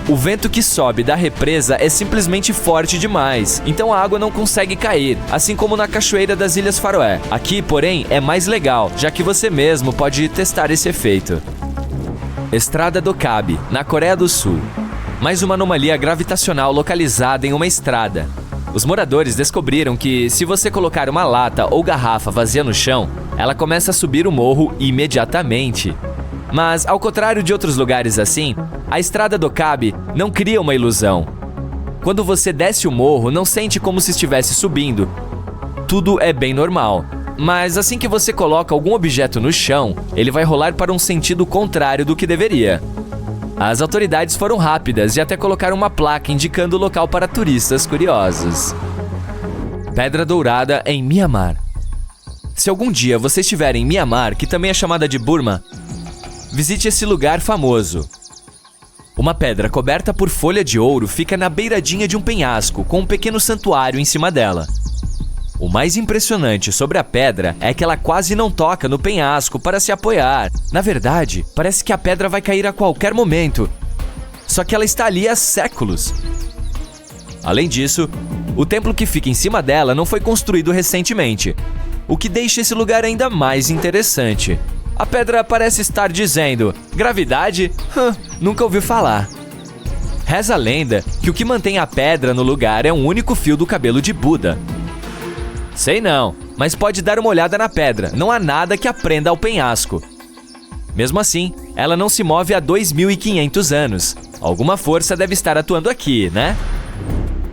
O vento que sobe da represa é simplesmente forte demais, então a água não consegue cair, assim como na cachoeira das Ilhas Faroé. Aqui, porém, é mais legal, já que você mesmo pode testar esse efeito. Estrada do Kabe, na Coreia do Sul. Mais uma anomalia gravitacional localizada em uma estrada. Os moradores descobriram que, se você colocar uma lata ou garrafa vazia no chão, ela começa a subir o morro imediatamente. Mas, ao contrário de outros lugares assim, a Estrada do Kabe não cria uma ilusão. Quando você desce o morro, não sente como se estivesse subindo. Tudo é bem normal. Mas assim que você coloca algum objeto no chão, ele vai rolar para um sentido contrário do que deveria. As autoridades foram rápidas e até colocaram uma placa indicando o local para turistas curiosos. Pedra Dourada em Mianmar. Se algum dia você estiver em Mianmar, que também é chamada de Burma, visite esse lugar famoso. Uma pedra coberta por folha de ouro fica na beiradinha de um penhasco, com um pequeno santuário em cima dela. O mais impressionante sobre a pedra é que ela quase não toca no penhasco para se apoiar. Na verdade, parece que a pedra vai cair a qualquer momento. Só que ela está ali há séculos. Além disso, o templo que fica em cima dela não foi construído recentemente, o que deixa esse lugar ainda mais interessante. A pedra parece estar dizendo: gravidade? Nunca ouvi falar. Reza a lenda que o que mantém a pedra no lugar é um único fio do cabelo de Buda. Sei não, mas pode dar uma olhada na pedra. Não há nada que a prenda ao penhasco. Mesmo assim, ela não se move há 2.500 anos. Alguma força deve estar atuando aqui, né?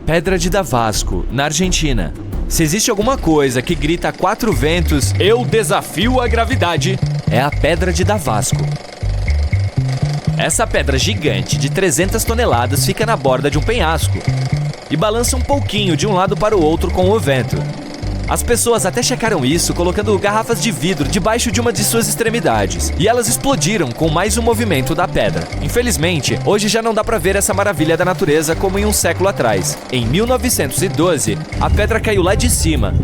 Pedra de Damasco, na Argentina. Se existe alguma coisa que grita a 4 ventos, eu desafio a gravidade, é a Pedra de Damasco. Essa pedra gigante de 300 toneladas fica na borda de um penhasco e balança um pouquinho de um lado para o outro com o vento. As pessoas até checaram isso colocando garrafas de vidro debaixo de uma de suas extremidades, e elas explodiram com mais um movimento da pedra. Infelizmente, hoje já não dá para ver essa maravilha da natureza como em um século atrás. Em 1912, a pedra caiu lá de cima,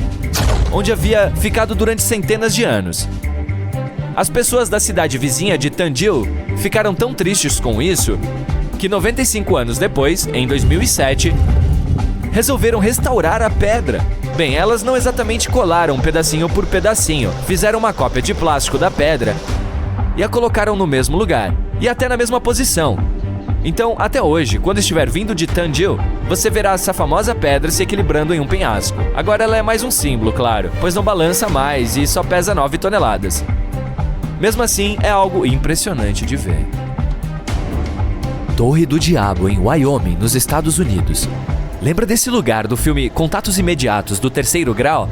onde havia ficado durante centenas de anos. As pessoas da cidade vizinha de Tandil ficaram tão tristes com isso que 95 anos depois, em 2007, resolveram restaurar a pedra. Bem, elas não exatamente colaram pedacinho por pedacinho, fizeram uma cópia de plástico da pedra e a colocaram no mesmo lugar, e até na mesma posição. Então, até hoje, quando estiver vindo de Tandil, você verá essa famosa pedra se equilibrando em um penhasco. Agora ela é mais um símbolo, claro, pois não balança mais e só pesa 9 toneladas. Mesmo assim, é algo impressionante de ver. Torre do Diabo, em Wyoming, nos Estados Unidos. Lembra desse lugar do filme Contatos Imediatos do Terceiro Grau?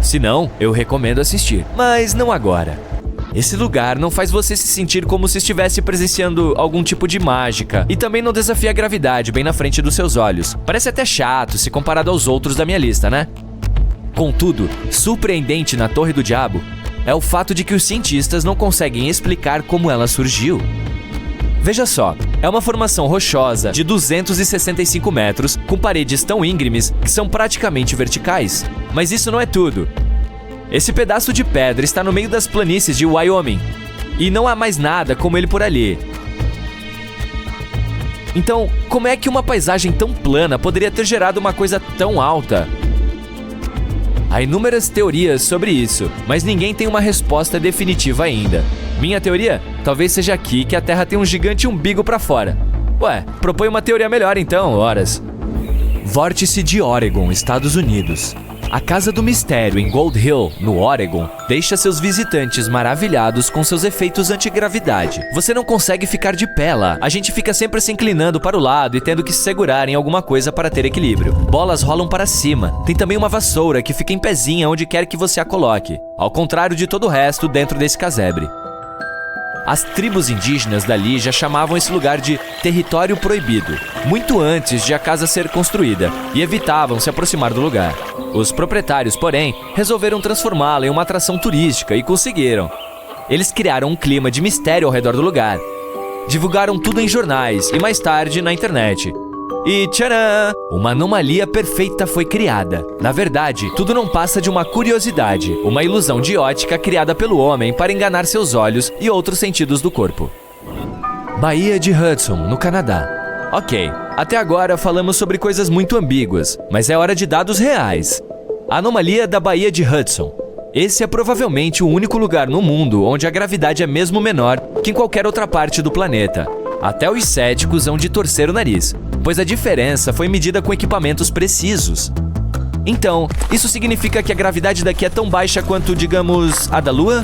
Se não, eu recomendo assistir, mas não agora. Esse lugar não faz você se sentir como se estivesse presenciando algum tipo de mágica e também não desafia a gravidade bem na frente dos seus olhos. Parece até chato se comparado aos outros da minha lista, né? Contudo, surpreendente na Torre do Diabo é o fato de que os cientistas não conseguem explicar como ela surgiu. Veja só, é uma formação rochosa de 265 metros, com paredes tão íngremes que são praticamente verticais. Mas isso não é tudo. Esse pedaço de pedra está no meio das planícies de Wyoming, e não há mais nada como ele por ali. Então, como é que uma paisagem tão plana poderia ter gerado uma coisa tão alta? Há inúmeras teorias sobre isso, mas ninguém tem uma resposta definitiva ainda. Minha teoria? Talvez seja aqui que a Terra tem um gigante umbigo pra fora. Ué, propõe uma teoria melhor então, horas. Vórtice de Oregon, Estados Unidos. A Casa do Mistério, em Gold Hill, no Oregon, deixa seus visitantes maravilhados com seus efeitos antigravidade. Você não consegue ficar de pé lá. A gente fica sempre se inclinando para o lado e tendo que se segurar em alguma coisa para ter equilíbrio. Bolas rolam para cima. Tem também uma vassoura que fica em pezinha onde quer que você a coloque. Ao contrário de todo o resto dentro desse casebre. As tribos indígenas dali já chamavam esse lugar de território proibido, muito antes de a casa ser construída, e evitavam se aproximar do lugar. Os proprietários, porém, resolveram transformá-la em uma atração turística e conseguiram. Eles criaram um clima de mistério ao redor do lugar. Divulgaram tudo em jornais e mais tarde na internet. E tcharam! Uma anomalia perfeita foi criada. Na verdade, tudo não passa de uma curiosidade, uma ilusão de ótica criada pelo homem para enganar seus olhos e outros sentidos do corpo. Baía de Hudson, no Canadá. Ok, até agora falamos sobre coisas muito ambíguas, mas é hora de dados reais. A anomalia da Baía de Hudson. Esse é provavelmente o único lugar no mundo onde a gravidade é mesmo menor que em qualquer outra parte do planeta. Até os céticos hão de torcer o nariz, pois a diferença foi medida com equipamentos precisos. Então, isso significa que a gravidade daqui é tão baixa quanto, digamos, a da Lua?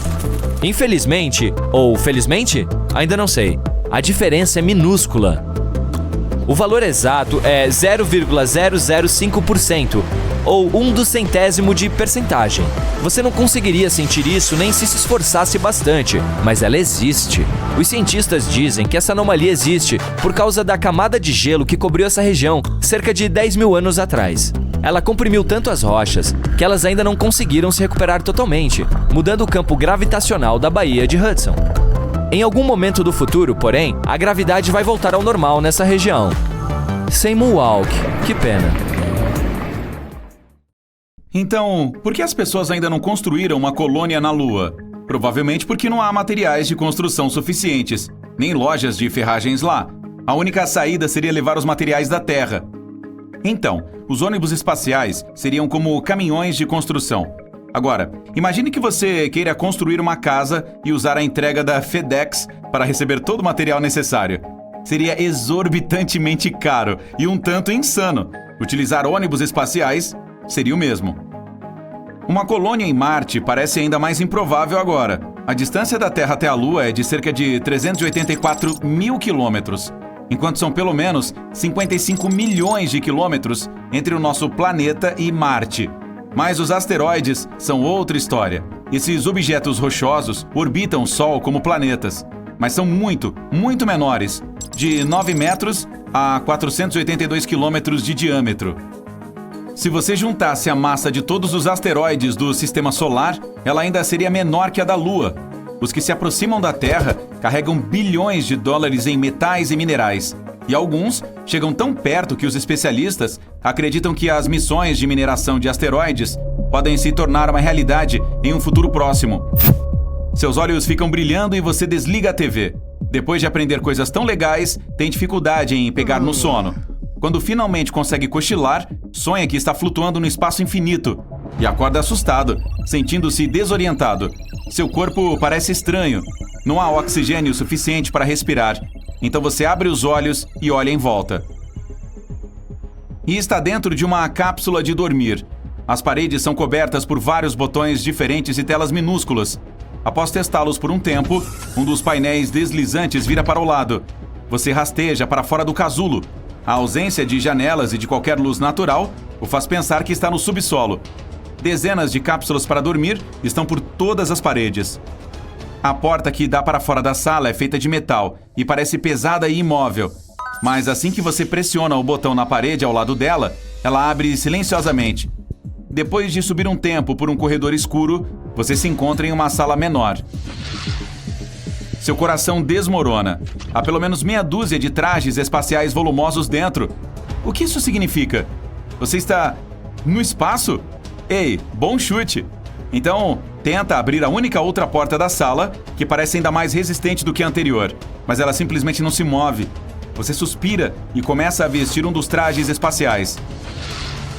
Infelizmente, ou felizmente, ainda não sei. A diferença é minúscula. O valor exato é 0,005%, ou 1/100º de percentagem. Você não conseguiria sentir isso nem se se esforçasse bastante, mas ela existe. Os cientistas dizem que essa anomalia existe por causa da camada de gelo que cobriu essa região cerca de 10 mil anos atrás. Ela comprimiu tanto as rochas que elas ainda não conseguiram se recuperar totalmente, mudando o campo gravitacional da Baía de Hudson. Em algum momento do futuro, porém, a gravidade vai voltar ao normal nessa região. Sem Mohawk, que pena. Então, por que as pessoas ainda não construíram uma colônia na Lua? Provavelmente porque não há materiais de construção suficientes, nem lojas de ferragens lá. A única saída seria levar os materiais da Terra. Então, os ônibus espaciais seriam como caminhões de construção. Agora, imagine que você queira construir uma casa e usar a entrega da FedEx para receber todo o material necessário. Seria exorbitantemente caro e um tanto insano. Utilizar ônibus espaciais seria o mesmo. Uma colônia em Marte parece ainda mais improvável agora. A distância da Terra até a Lua é de cerca de 384 mil quilômetros, enquanto são pelo menos 55 milhões de quilômetros entre o nosso planeta e Marte. Mas os asteroides são outra história. Esses objetos rochosos orbitam o Sol como planetas, mas são muito, muito menores, de 9 metros a 482 quilômetros de diâmetro. Se você juntasse a massa de todos os asteroides do Sistema Solar, ela ainda seria menor que a da Lua. Os que se aproximam da Terra carregam bilhões de dólares em metais e minerais. E alguns chegam tão perto que os especialistas acreditam que as missões de mineração de asteroides podem se tornar uma realidade em um futuro próximo. Seus olhos ficam brilhando e você desliga a TV. Depois de aprender coisas tão legais, tem dificuldade em pegar no sono. Quando finalmente consegue cochilar, sonha que está flutuando no espaço infinito e acorda assustado, sentindo-se desorientado. Seu corpo parece estranho. Não há oxigênio suficiente para respirar. Então você abre os olhos e olha em volta. E está dentro de uma cápsula de dormir. As paredes são cobertas por vários botões diferentes e telas minúsculas. Após testá-los por um tempo, um dos painéis deslizantes vira para o lado. Você rasteja para fora do casulo. A ausência de janelas e de qualquer luz natural o faz pensar que está no subsolo. Dezenas de cápsulas para dormir estão por todas as paredes. A porta que dá para fora da sala é feita de metal e parece pesada e imóvel. Mas assim que você pressiona o botão na parede ao lado dela, ela abre silenciosamente. Depois de subir um tempo por um corredor escuro, você se encontra em uma sala menor. Seu coração desmorona. Há pelo menos meia dúzia de trajes espaciais volumosos dentro. O que isso significa? Você está no espaço? Ei, bom chute! Então, tenta abrir a única outra porta da sala, que parece ainda mais resistente do que a anterior, mas ela simplesmente não se move. Você suspira e começa a vestir um dos trajes espaciais.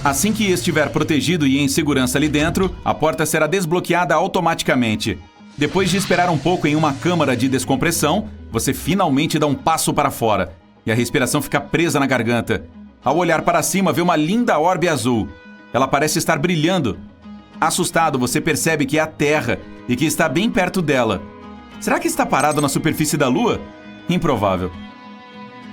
Assim que estiver protegido e em segurança ali dentro, a porta será desbloqueada automaticamente. Depois de esperar um pouco em uma câmara de descompressão, você finalmente dá um passo para fora e a respiração fica presa na garganta. Ao olhar para cima, vê uma linda orbe azul. Ela parece estar brilhando. Assustado, você percebe que é a Terra e que está bem perto dela. Será que está parado na superfície da Lua? Improvável.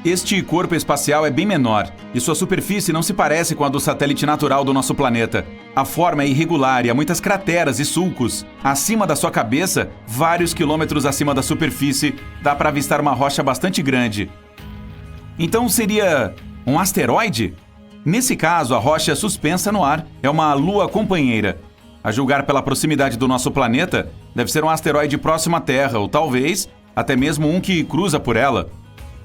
Este corpo espacial é bem menor e sua superfície não se parece com a do satélite natural do nosso planeta. A forma é irregular e há muitas crateras e sulcos. Acima da sua cabeça, vários quilômetros acima da superfície, dá para avistar uma rocha bastante grande. Então seria um asteroide? Nesse caso, a rocha suspensa no ar é uma lua companheira. A julgar pela proximidade do nosso planeta, deve ser um asteroide próximo à Terra, ou talvez até mesmo um que cruza por ela.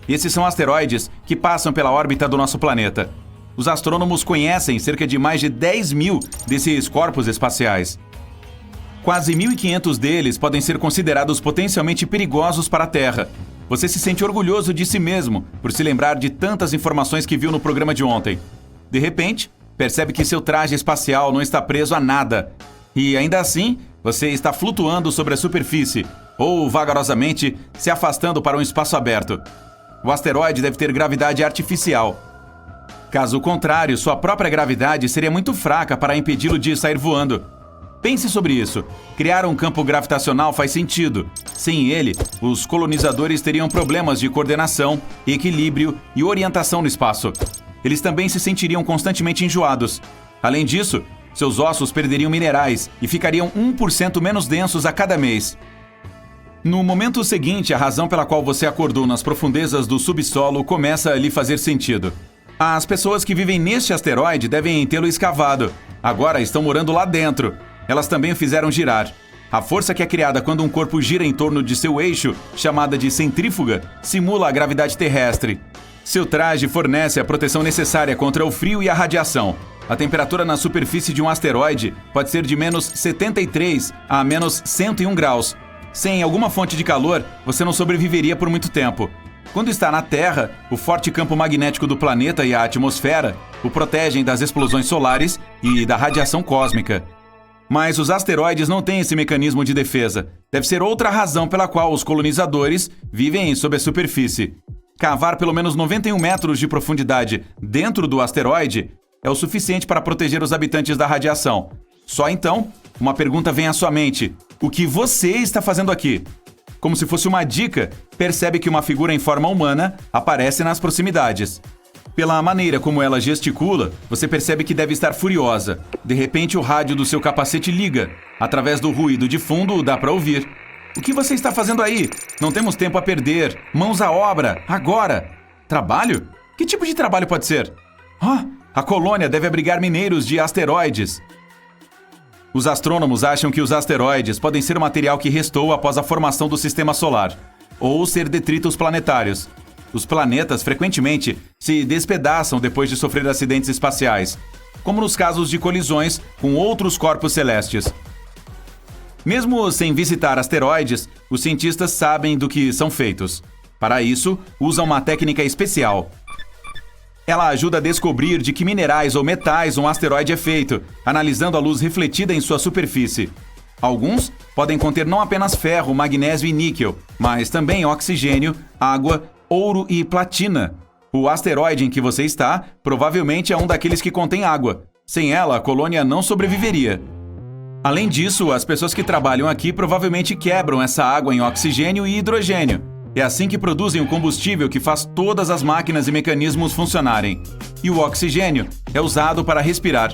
Esses são asteroides que passam pela órbita do nosso planeta. Os astrônomos conhecem cerca de mais de 10 mil desses corpos espaciais. Quase 1.500 deles podem ser considerados potencialmente perigosos para a Terra. Você se sente orgulhoso de si mesmo por se lembrar de tantas informações que viu no programa de ontem. De repente, percebe que seu traje espacial não está preso a nada. E ainda assim, você está flutuando sobre a superfície, ou vagarosamente se afastando para um espaço aberto. O asteroide deve ter gravidade artificial. Caso contrário, sua própria gravidade seria muito fraca para impedi-lo de sair voando. Pense sobre isso. Criar um campo gravitacional faz sentido. Sem ele, os colonizadores teriam problemas de coordenação, equilíbrio e orientação no espaço. Eles também se sentiriam constantemente enjoados. Além disso, seus ossos perderiam minerais e ficariam 1% menos densos a cada mês. No momento seguinte, a razão pela qual você acordou nas profundezas do subsolo começa a lhe fazer sentido. As pessoas que vivem neste asteroide devem tê-lo escavado. Agora estão morando lá dentro. Elas também o fizeram girar. A força que é criada quando um corpo gira em torno de seu eixo, chamada de centrífuga, simula a gravidade terrestre. Seu traje fornece a proteção necessária contra o frio e a radiação. A temperatura na superfície de um asteroide pode ser de menos 73 a menos 101 graus. Sem alguma fonte de calor, você não sobreviveria por muito tempo. Quando está na Terra, o forte campo magnético do planeta e a atmosfera o protegem das explosões solares e da radiação cósmica. Mas os asteroides não têm esse mecanismo de defesa. Deve ser outra razão pela qual os colonizadores vivem sob a superfície. Cavar pelo menos 91 metros de profundidade dentro do asteroide é o suficiente para proteger os habitantes da radiação. Só então, uma pergunta vem à sua mente. O que você está fazendo aqui? Como se fosse uma dica, percebe que uma figura em forma humana aparece nas proximidades. Pela maneira como ela gesticula, você percebe que deve estar furiosa. De repente, o rádio do seu capacete liga. Através do ruído de fundo, dá para ouvir. O que você está fazendo aí? Não temos tempo a perder. Mãos à obra, agora! Trabalho? Que tipo de trabalho pode ser? A colônia deve abrigar mineiros de asteroides. Os astrônomos acham que os asteroides podem ser o material que restou após a formação do sistema solar, ou ser detritos planetários. Os planetas frequentemente se despedaçam depois de sofrer acidentes espaciais, como nos casos de colisões com outros corpos celestes. Mesmo sem visitar asteroides, os cientistas sabem do que são feitos. Para isso, usam uma técnica especial. Ela ajuda a descobrir de que minerais ou metais um asteroide é feito, analisando a luz refletida em sua superfície. Alguns podem conter não apenas ferro, magnésio e níquel, mas também oxigênio, água, ouro e platina. O asteroide em que você está provavelmente é um daqueles que contém água. Sem ela, a colônia não sobreviveria. Além disso, as pessoas que trabalham aqui provavelmente quebram essa água em oxigênio e hidrogênio. É assim que produzem o combustível que faz todas as máquinas e mecanismos funcionarem. E o oxigênio é usado para respirar.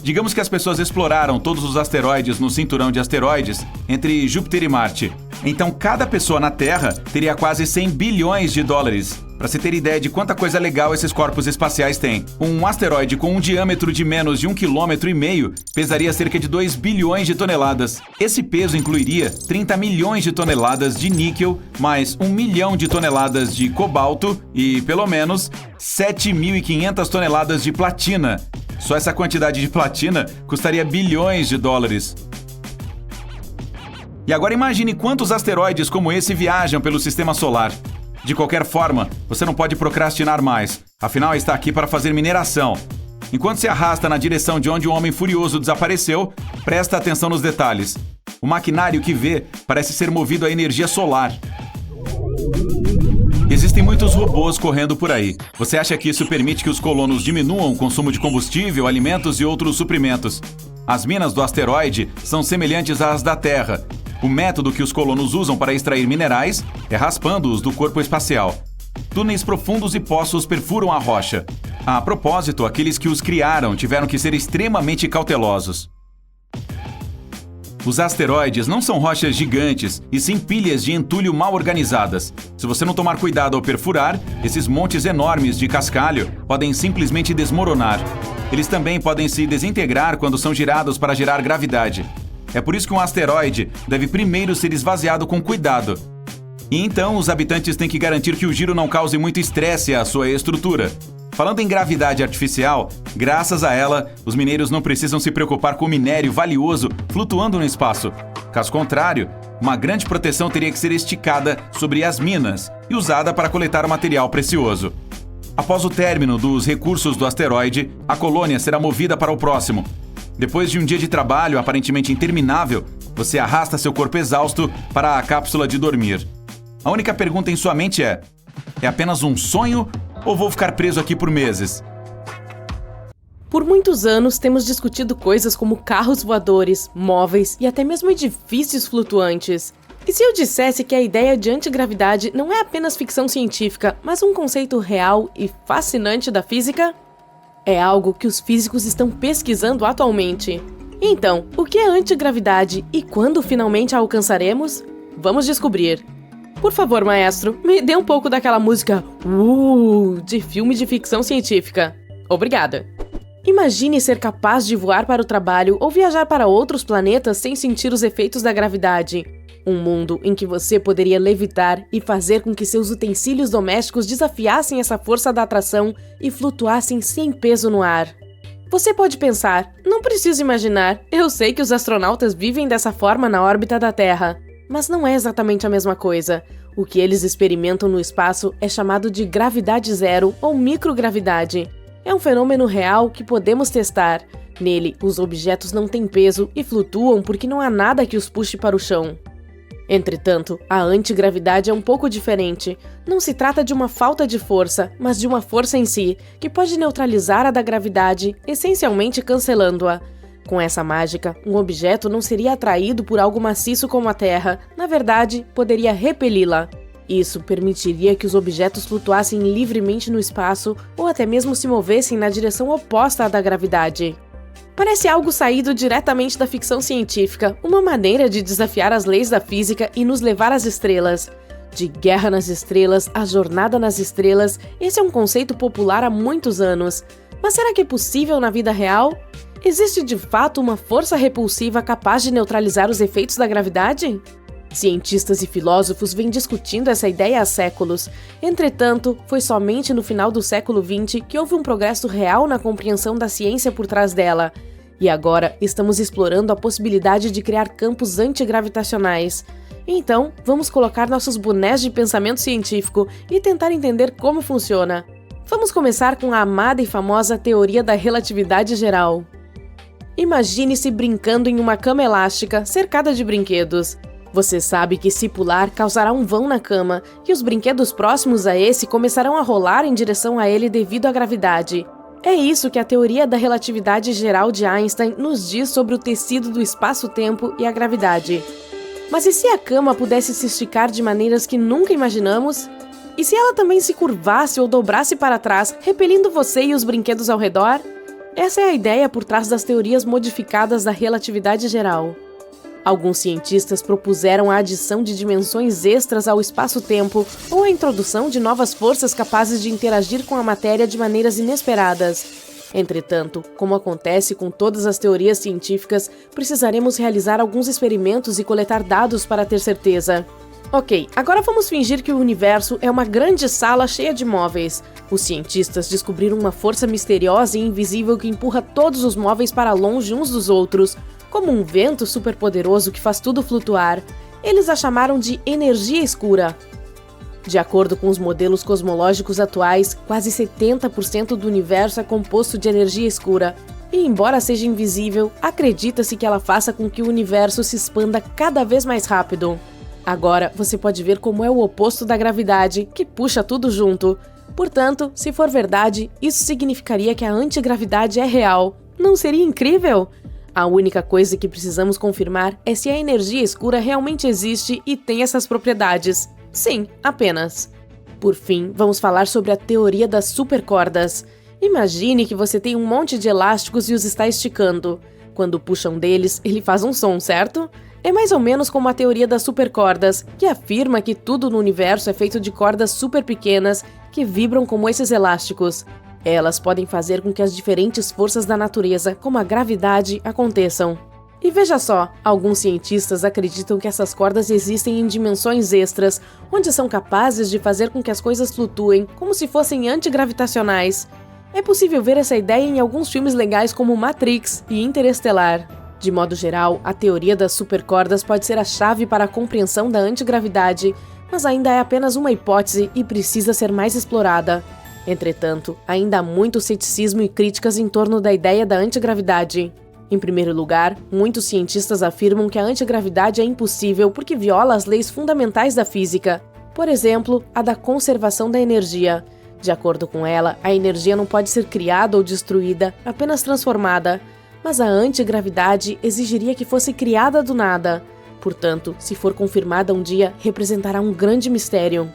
Digamos que as pessoas exploraram todos os asteroides no cinturão de asteroides entre Júpiter e Marte. Então, cada pessoa na Terra teria quase 100 bilhões de dólares. Para se ter ideia de quanta coisa legal esses corpos espaciais têm. Um asteroide com um diâmetro de menos de 1,5 km pesaria cerca de 2 bilhões de toneladas. Esse peso incluiria 30 milhões de toneladas de níquel, mais 1 milhão de toneladas de cobalto e, pelo menos, 7.500 toneladas de platina. Só essa quantidade de platina custaria bilhões de dólares. E agora imagine quantos asteroides como esse viajam pelo sistema solar. De qualquer forma, você não pode procrastinar mais. Afinal, está aqui para fazer mineração. Enquanto se arrasta na direção de onde o homem furioso desapareceu, presta atenção nos detalhes. O maquinário que vê parece ser movido a energia solar. Existem muitos robôs correndo por aí. Você acha que isso permite que os colonos diminuam o consumo de combustível, alimentos e outros suprimentos? As minas do asteroide são semelhantes às da Terra. O método que os colonos usam para extrair minerais é raspando-os do corpo espacial. Túneis profundos e poços perfuram a rocha. A propósito, aqueles que os criaram tiveram que ser extremamente cautelosos. Os asteroides não são rochas gigantes, e sim pilhas de entulho mal organizadas. Se você não tomar cuidado ao perfurar, esses montes enormes de cascalho podem simplesmente desmoronar. Eles também podem se desintegrar quando são girados para gerar gravidade. É por isso que um asteroide deve primeiro ser esvaziado com cuidado. E então, os habitantes têm que garantir que o giro não cause muito estresse à sua estrutura. Falando em gravidade artificial, graças a ela, os mineiros não precisam se preocupar com o minério valioso flutuando no espaço. Caso contrário, uma grande proteção teria que ser esticada sobre as minas e usada para coletar o material precioso. Após o término dos recursos do asteroide, a colônia será movida para o próximo. Depois de um dia de trabalho aparentemente interminável, você arrasta seu corpo exausto para a cápsula de dormir. A única pergunta em sua mente é apenas um sonho ou vou ficar preso aqui por meses? Por muitos anos temos discutido coisas como carros voadores, móveis e até mesmo edifícios flutuantes. E se eu dissesse que a ideia de antigravidade não é apenas ficção científica, mas um conceito real e fascinante da física? É algo que os físicos estão pesquisando atualmente. Então, o que é antigravidade e quando finalmente a alcançaremos? Vamos descobrir. Por favor, maestro, me dê um pouco daquela música de filme de ficção científica. Obrigada. Imagine ser capaz de voar para o trabalho ou viajar para outros planetas sem sentir os efeitos da gravidade. Um mundo em que você poderia levitar e fazer com que seus utensílios domésticos desafiassem essa força da atração e flutuassem sem peso no ar. Você pode pensar, não preciso imaginar, eu sei que os astronautas vivem dessa forma na órbita da Terra. Mas não é exatamente a mesma coisa. O que eles experimentam no espaço é chamado de gravidade zero ou microgravidade. É um fenômeno real que podemos testar. Nele, os objetos não têm peso e flutuam porque não há nada que os puxe para o chão. Entretanto, a antigravidade é um pouco diferente. Não se trata de uma falta de força, mas de uma força em si, que pode neutralizar a da gravidade, essencialmente cancelando-a. Com essa mágica, um objeto não seria atraído por algo maciço como a Terra, na verdade, poderia repeli-la. Isso permitiria que os objetos flutuassem livremente no espaço ou até mesmo se movessem na direção oposta à da gravidade. Parece algo saído diretamente da ficção científica, uma maneira de desafiar as leis da física e nos levar às estrelas. De Guerra nas Estrelas a Jornada nas Estrelas, esse é um conceito popular há muitos anos. Mas será que é possível na vida real? Existe de fato uma força repulsiva capaz de neutralizar os efeitos da gravidade? Cientistas e filósofos vêm discutindo essa ideia há séculos. Entretanto, foi somente no final do século XX que houve um progresso real na compreensão da ciência por trás dela. E agora estamos explorando a possibilidade de criar campos antigravitacionais. Então, vamos colocar nossos bonés de pensamento científico e tentar entender como funciona. Vamos começar com a amada e famosa teoria da relatividade geral. Imagine-se brincando em uma cama elástica cercada de brinquedos. Você sabe que se pular causará um vão na cama e os brinquedos próximos a esse começarão a rolar em direção a ele devido à gravidade. É isso que a teoria da relatividade geral de Einstein nos diz sobre o tecido do espaço-tempo e a gravidade. Mas e se a cama pudesse se esticar de maneiras que nunca imaginamos? E se ela também se curvasse ou dobrasse para trás, repelindo você e os brinquedos ao redor? Essa é a ideia por trás das teorias modificadas da relatividade geral. Alguns cientistas propuseram a adição de dimensões extras ao espaço-tempo ou a introdução de novas forças capazes de interagir com a matéria de maneiras inesperadas. Entretanto, como acontece com todas as teorias científicas, precisaremos realizar alguns experimentos e coletar dados para ter certeza. Ok, agora vamos fingir que o universo é uma grande sala cheia de móveis. Os cientistas descobriram uma força misteriosa e invisível que empurra todos os móveis para longe uns dos outros, como um vento superpoderoso que faz tudo flutuar. Eles a chamaram de energia escura. De acordo com os modelos cosmológicos atuais, quase 70% do universo é composto de energia escura. E embora seja invisível, acredita-se que ela faça com que o universo se expanda cada vez mais rápido. Agora, você pode ver como é o oposto da gravidade, que puxa tudo junto. Portanto, se for verdade, isso significaria que a antigravidade é real. Não seria incrível? A única coisa que precisamos confirmar é se a energia escura realmente existe e tem essas propriedades. Sim, apenas. Por fim, vamos falar sobre a teoria das supercordas. Imagine que você tem um monte de elásticos e os está esticando. Quando puxa um deles, ele faz um som, certo? É mais ou menos como a teoria das supercordas, que afirma que tudo no universo é feito de cordas super pequenas que vibram como esses elásticos. Elas podem fazer com que as diferentes forças da natureza, como a gravidade, aconteçam. E veja só, alguns cientistas acreditam que essas cordas existem em dimensões extras, onde são capazes de fazer com que as coisas flutuem, como se fossem antigravitacionais. É possível ver essa ideia em alguns filmes legais como Matrix e Interestelar. De modo geral, a teoria das supercordas pode ser a chave para a compreensão da antigravidade, mas ainda é apenas uma hipótese e precisa ser mais explorada. Entretanto, ainda há muito ceticismo e críticas em torno da ideia da antigravidade. Em primeiro lugar, muitos cientistas afirmam que a antigravidade é impossível porque viola as leis fundamentais da física. Por exemplo, a da conservação da energia. De acordo com ela, a energia não pode ser criada ou destruída, apenas transformada. Mas a antigravidade exigiria que fosse criada do nada. Portanto, se for confirmada um dia, representará um grande mistério.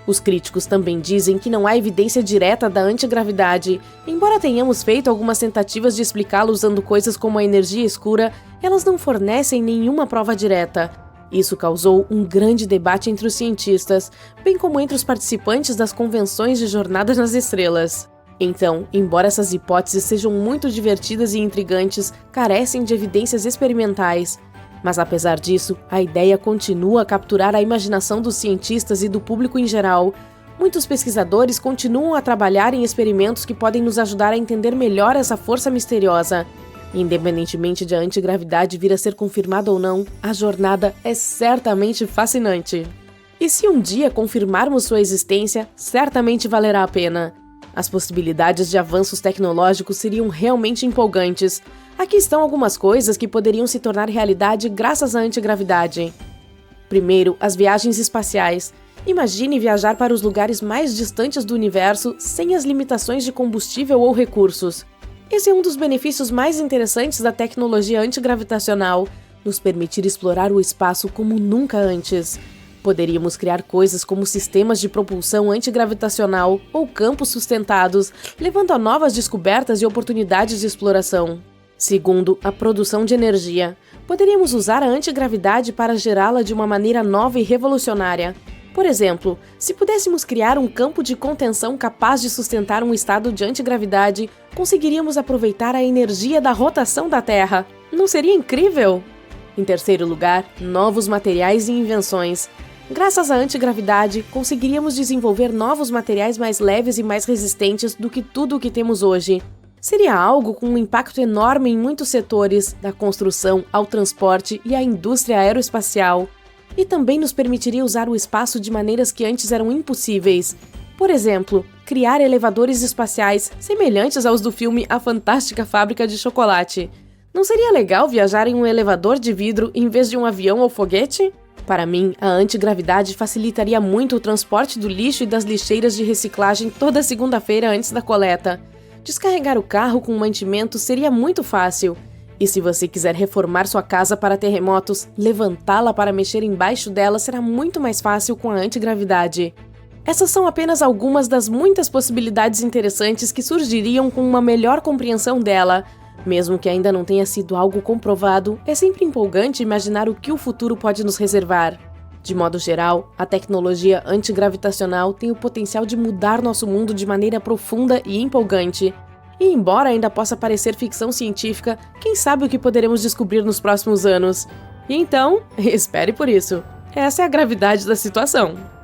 Os críticos também dizem que não há evidência direta da antigravidade. Embora tenhamos feito algumas tentativas de explicá-lo usando coisas como a energia escura, elas não fornecem nenhuma prova direta. Isso causou um grande debate entre os cientistas, bem como entre os participantes das convenções de Jornadas nas Estrelas. Então, embora essas hipóteses sejam muito divertidas e intrigantes, carecem de evidências experimentais. Mas apesar disso, a ideia continua a capturar a imaginação dos cientistas e do público em geral. Muitos pesquisadores continuam a trabalhar em experimentos que podem nos ajudar a entender melhor essa força misteriosa. Independentemente de a antigravidade vir a ser confirmada ou não, a jornada é certamente fascinante. E se um dia confirmarmos sua existência, certamente valerá a pena. As possibilidades de avanços tecnológicos seriam realmente empolgantes. Aqui estão algumas coisas que poderiam se tornar realidade graças à antigravidade. Primeiro, as viagens espaciais. Imagine viajar para os lugares mais distantes do universo sem as limitações de combustível ou recursos. Esse é um dos benefícios mais interessantes da tecnologia antigravitacional, nos permitir explorar o espaço como nunca antes. Poderíamos criar coisas como sistemas de propulsão antigravitacional ou campos sustentados, levando a novas descobertas e oportunidades de exploração. Segundo, a produção de energia. Poderíamos usar a antigravidade para gerá-la de uma maneira nova e revolucionária. Por exemplo, se pudéssemos criar um campo de contenção capaz de sustentar um estado de antigravidade, conseguiríamos aproveitar a energia da rotação da Terra. Não seria incrível? Em terceiro lugar, novos materiais e invenções. Graças à antigravidade, conseguiríamos desenvolver novos materiais mais leves e mais resistentes do que tudo o que temos hoje. Seria algo com um impacto enorme em muitos setores, da construção ao transporte e à indústria aeroespacial. E também nos permitiria usar o espaço de maneiras que antes eram impossíveis. Por exemplo, criar elevadores espaciais semelhantes aos do filme A Fantástica Fábrica de Chocolate. Não seria legal viajar em um elevador de vidro em vez de um avião ou foguete? Para mim, a antigravidade facilitaria muito o transporte do lixo e das lixeiras de reciclagem toda segunda-feira antes da coleta. Descarregar o carro com mantimento seria muito fácil. E se você quiser reformar sua casa para terremotos, levantá-la para mexer embaixo dela será muito mais fácil com a antigravidade. Essas são apenas algumas das muitas possibilidades interessantes que surgiriam com uma melhor compreensão dela. Mesmo que ainda não tenha sido algo comprovado, é sempre empolgante imaginar o que o futuro pode nos reservar. De modo geral, a tecnologia antigravitacional tem o potencial de mudar nosso mundo de maneira profunda e empolgante. E embora ainda possa parecer ficção científica, quem sabe o que poderemos descobrir nos próximos anos? E então, espere por isso. Essa é a gravidade da situação.